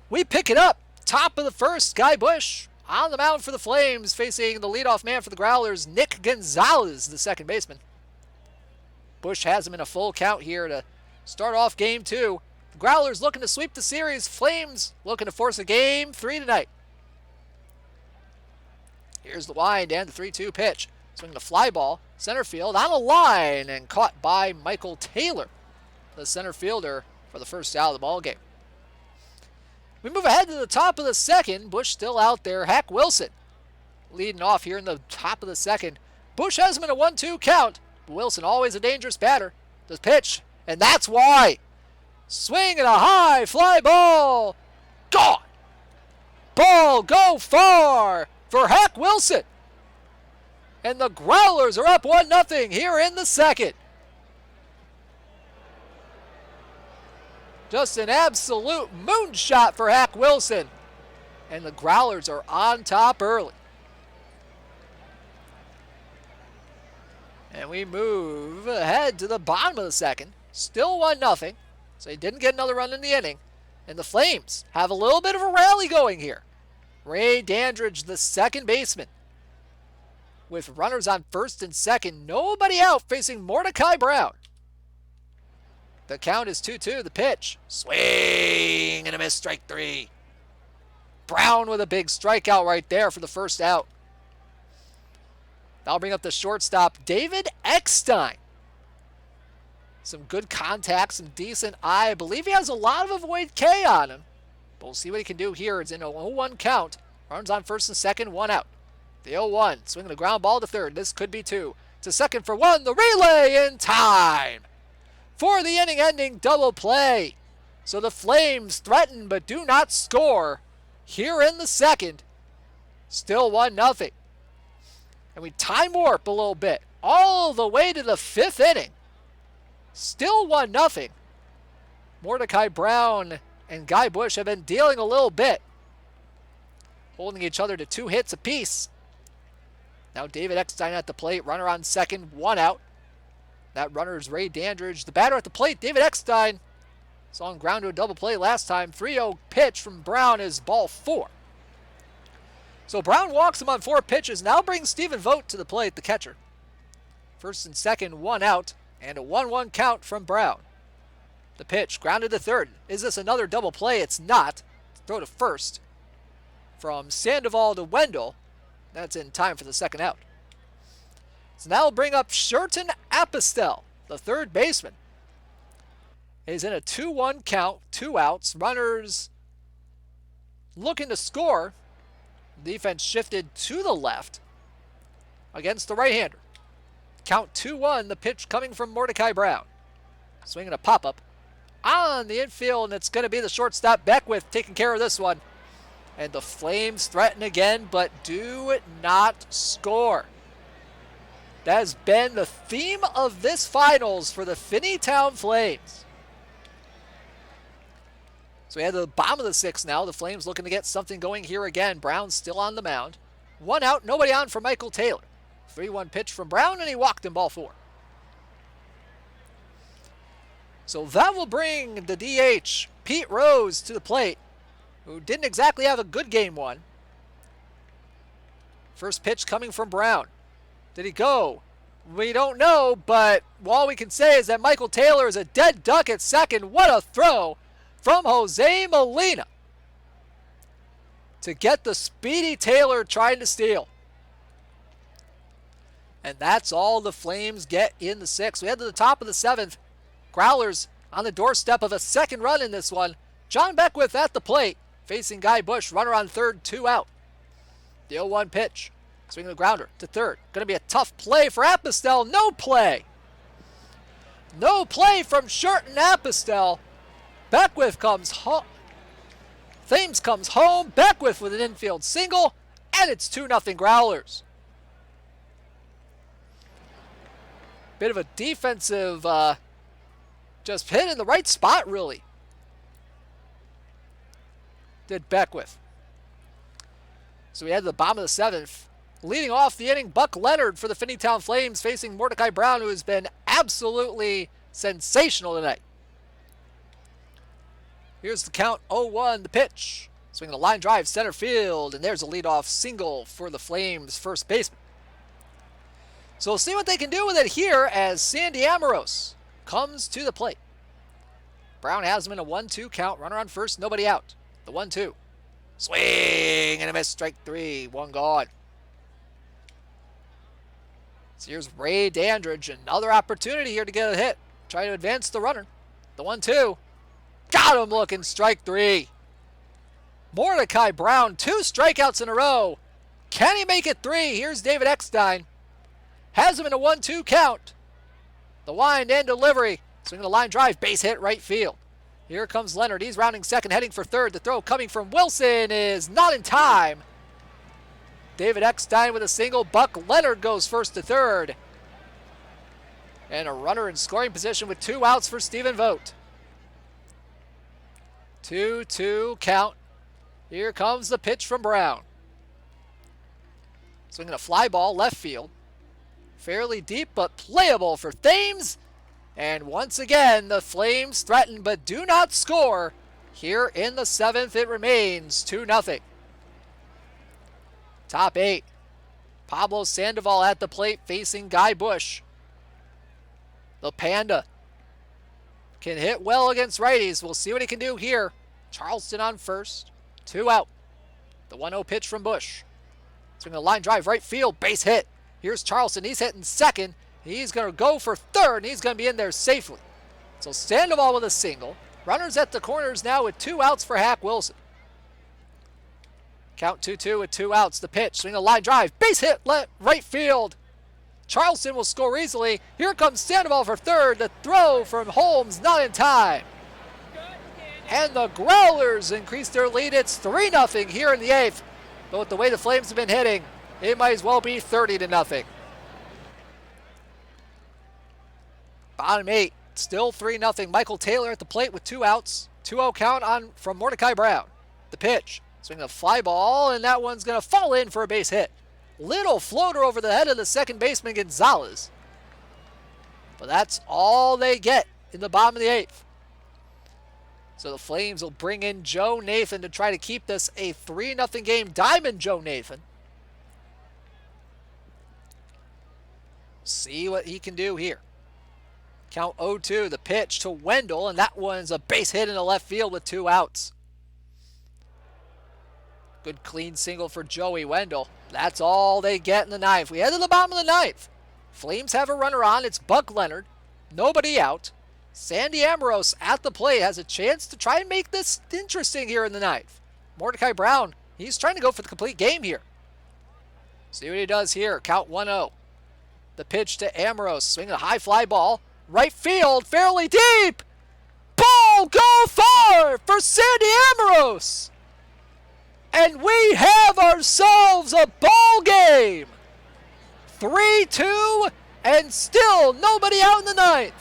We pick it up. Top of the first, Guy Bush on the mound for the Flames, facing the leadoff man for the Growlers, Nick Gonzalez, the second baseman. Bush has him in a full count here to start off game 2. The Growlers looking to sweep the series. Flames looking to force a game 3 tonight. Here's the wind and the 3-2 pitch. Swinging the fly ball, center field on a line and caught by Michael Taylor, the center fielder, for the first out of the ball game. We move ahead to the top of the second. Bush still out there. Hack Wilson leading off here in the top of the second. Bush has him in a 1-2 count. Wilson always a dangerous batter. The pitch, and that's why. Swing and a high fly ball. Gone. Ball go far for Hack Wilson. And the Growlers are up 1-0 here in the second. Just an absolute moonshot for Hack Wilson. And the Growlers are on top early. And we move ahead to the bottom of the second. Still 1-0. So he didn't get another run in the inning. And the Flames have a little bit of a rally going here. Ray Dandridge, the second baseman, with runners on first and second, nobody out, facing Mordecai Brown. The count is 2-2. The pitch, swing and a miss, strike 3. Brown with a big strikeout right there for the first out. That'll bring up the shortstop, David Eckstein. Some good contact, some decent eye. I believe he has a lot of avoid K on him. But we'll see what he can do here. It's in a 0-1 count. Runs on first and second, 1 out. The 0-1, swinging a ground ball to third. This could be two. To second for one. The relay in time for the inning-ending double play. So the Flames threaten but do not score here in the second. Still 1-0. And we time warp a little bit all the way to the fifth inning. Still 1-0. Mordecai Brown and Guy Bush have been dealing a little bit, holding each other to 2 hits apiece. Now David Eckstein at the plate, runner on second, 1 out. That runner is Ray Dandridge. The batter at the plate, David Eckstein. Saw him ground to a double play last time. 3-0 pitch from Brown is ball 4. So Brown walks him on 4 pitches. Now brings Stephen Vogt to the plate, the catcher. First and second, 1 out, and a 1-1 count from Brown. The pitch, grounded to third. Is this another double play? It's not. Throw to first from Sandoval to Wendell. That's in time for the second out. So now we'll bring up Sherton Apostel, the third baseman. He's in a 2-1 count, 2 outs. Runners looking to score. Defense shifted to the left against the right-hander. Count 2-1, the pitch coming from Mordecai Brown. Swinging a pop-up on the infield, and it's going to be the shortstop Beckwith taking care of this one. And the Flames threaten again, but do not score. That has been the theme of this finals for the Finneytown Flames. So we have the bottom of the 6th now. The Flames looking to get something going here again. Brown still on the mound. 1 out, nobody on for Michael Taylor. 3-1 pitch from Brown, and he walked in ball 4. So that will bring the DH, Pete Rose, to the plate, who didn't exactly have a good game 1. First pitch coming from Brown. Did he go? We don't know, but all we can say is that Michael Taylor is a dead duck at second. What a throw from Jose Molina to get the speedy Taylor trying to steal. And that's all the Flames get in the 6th. We head to the top of the 7th. Growlers on the doorstep of a second run in this one. John Beckwith at the plate, facing Guy Bush. Runner on third, 2 out. The 0-1 pitch. Swinging the grounder to third. Going to be a tough play for Apostel. No play. No play from Sherton Apostel. Beckwith comes home. Thames comes home. Beckwith with an infield single. And it's 2-0 Growlers. Bit of a defensive just hit in the right spot, really. Did Beckwith. So we had the bottom of the 7th. Leading off the inning, Buck Leonard for the Finneytown Flames, facing Mordecai Brown, who has been absolutely sensational tonight. Here's the count, 0-1, the pitch. Swinging a line drive, center field, and there's a leadoff single for the Flames' first baseman. So we'll see what they can do with it here as Sandy Amoros comes to the plate. Brown has him in a 1-2 count, runner on first, nobody out. The 1-2. Swing and a miss, strike 3, 1 gone. So here's Ray Dandridge, another opportunity here to get a hit. Trying to advance the runner. The 1-2. Got him looking, strike 3. Mordecai Brown, 2 strikeouts in a row. Can he make it 3? Here's David Eckstein. Has him in a 1-2 count. The wind and delivery. Swinging a line drive, base hit right field. Here comes Leonard. He's rounding second, heading for third. The throw coming from Wilson is not in time. David Eckstein with a single. Buck Leonard goes first to third. And a runner in scoring position with 2 outs for Stephen Vogt. 2-2 count. Here comes the pitch from Brown. Swinging a fly ball left field. Fairly deep but playable for Thames. And once again, the Flames threaten but do not score. Here in the 7th, it remains 2-0. Top 8. Pablo Sandoval at the plate facing Guy Bush. The Panda can hit well against righties. We'll see what he can do here. Charleston on first. 2 out. The 1-0 pitch from Bush. Swinging a line drive right field. Base hit. Here's Charleston. He's hitting second. He's going to go for third, and he's going to be in there safely. So Sandoval with a single. Runners at the corners now with 2 outs for Hack Wilson. Count 2-2 with 2 outs. The pitch, swing a line drive, base hit, right field. Charleston will score easily. Here comes Sandoval for third. The throw from Holmes, not in time. And the Growlers increase their lead. It's 3-0 here in the 8th. But with the way the Flames have been hitting, it might as well be 30-0. Bottom 8, still 3-0. Michael Taylor at the plate with 2 outs. 2-0 count on from Mordecai Brown. The pitch, swinging a fly ball, and that one's going to fall in for a base hit. Little floater over the head of the second baseman Gonzalez. But that's all they get in the bottom of the 8th. So the Flames will bring in Joe Nathan to try to keep this a 3-0 game. Diamond Joe Nathan. See what he can do here. Count 0-2, the pitch to Wendell, and that one's a base hit in the left field with 2 outs. Good clean single for Joey Wendell. That's all they get in the 9th. We head to the bottom of the 9th. Flames have a runner on. It's Buck Leonard. Nobody out. Sandy Ambrose at the plate has a chance to try and make this interesting here in the 9th. Mordecai Brown, he's trying to go for the complete game here. See what he does here. Count 1-0. The pitch to Ambrose. Swinging a high fly ball. Right field, fairly deep. Ball go far for Sandy Ambrose. And we have ourselves a ball game. 3-2, and still nobody out in the 9th.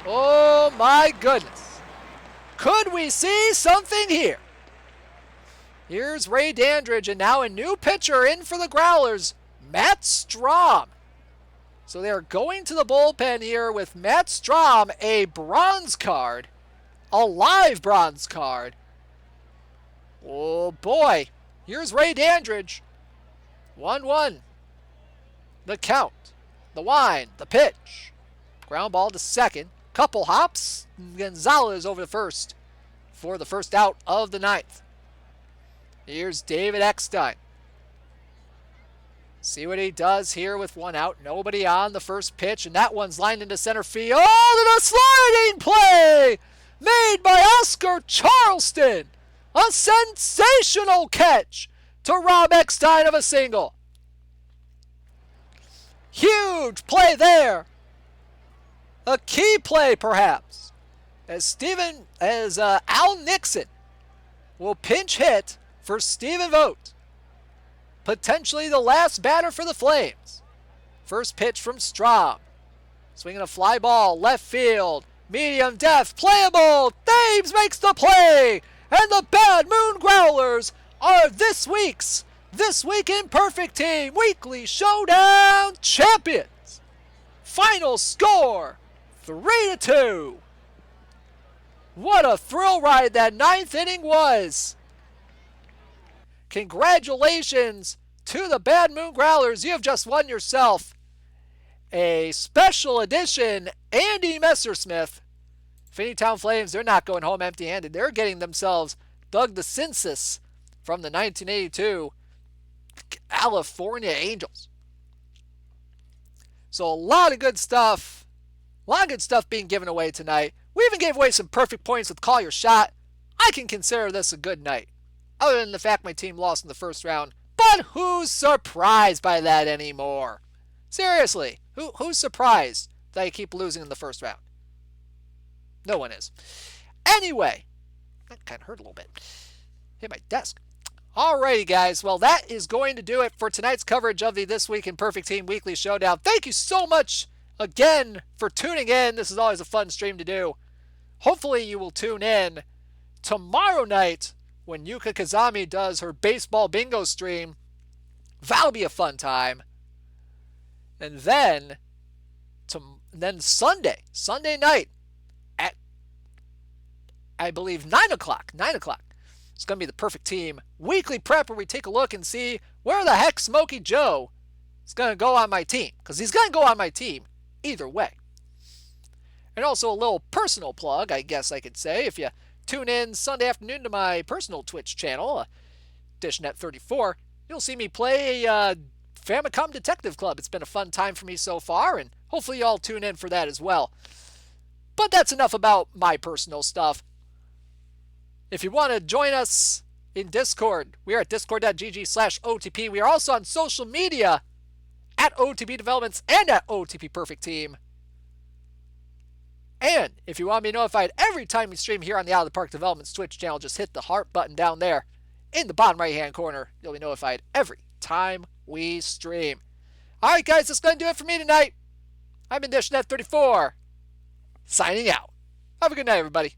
Oh my goodness. Could we see something here? Here's Ray Dandridge, and now a new pitcher in for the Growlers, Matt Strom. So they're going to the bullpen here with Matt Strom, a bronze card, a live bronze card. Oh boy. Here's Ray Dandridge. 1-1. The count. The wind. The pitch. Ground ball to second. Couple hops. Gonzalez over the first for the first out of the 9th. Here's David Eckstein. See what he does here with 1 out. Nobody on the first pitch, and that one's lined into center field. Oh, and a sliding play made by Oscar Charleston. A sensational catch to rob Eckstein of a single. Huge play there. A key play, perhaps, as Al Nixon will pinch hit for Stephen Vogt. Potentially the last batter for the Flames. First pitch from Strom. Swinging a fly ball, left field. Medium depth, playable. Thames makes the play. And the Bad Moon Growlers are this Week in Perfect Team Weekly Showdown champions. Final score, 3-2. What a thrill ride that 9th inning was. Congratulations to the Bad Moon Growlers. You have just won yourself a special edition Andy Messersmith. Finneytown Flames, they're not going home empty-handed. They're getting themselves Doug the Census from the 1982 California Angels. So a lot of good stuff. A lot of good stuff being given away tonight. We even gave away some perfect points with Call Your Shot. I can consider this a good night. Other than the fact my team lost in the first round. But who's surprised by that anymore? Seriously, who's surprised that I keep losing in the first round? No one is. Anyway, that kind of hurt a little bit. Hit my desk. Alrighty, guys. Well, that is going to do it for tonight's coverage of the This Week in Perfect Team Weekly Showdown. Thank you so much again for tuning in. This is always a fun stream to do. Hopefully you will tune in tomorrow night when Yuka Kazami does her baseball bingo stream. That'll be a fun time. And then Sunday night at, I believe, 9 o'clock. 9 o'clock. It's going to be the Perfect Team Weekly Prep where we take a look and see where the heck Smokey Joe is going to go on my team. Because he's going to go on my team either way. And also a little personal plug, I guess I could say. If you tune in Sunday afternoon to my personal Twitch channel, Dishnet 34, you'll see me play Famicom Detective Club. It's been a fun time for me so far, and hopefully you all tune in for that as well. But that's enough about my personal stuff. If you want to join us in Discord, we are at discord.gg/OTP. We are also on social media at OTP Developments and at OTP Perfect Team. And if you want to be notified every time we stream here on the Out of the Park Developments Twitch channel, just hit the heart button down there in the bottom right hand corner. You'll be notified every time we stream. Alright guys, that's going to do it for me tonight. I've been Dishnet 34, signing out. Have a good night, everybody.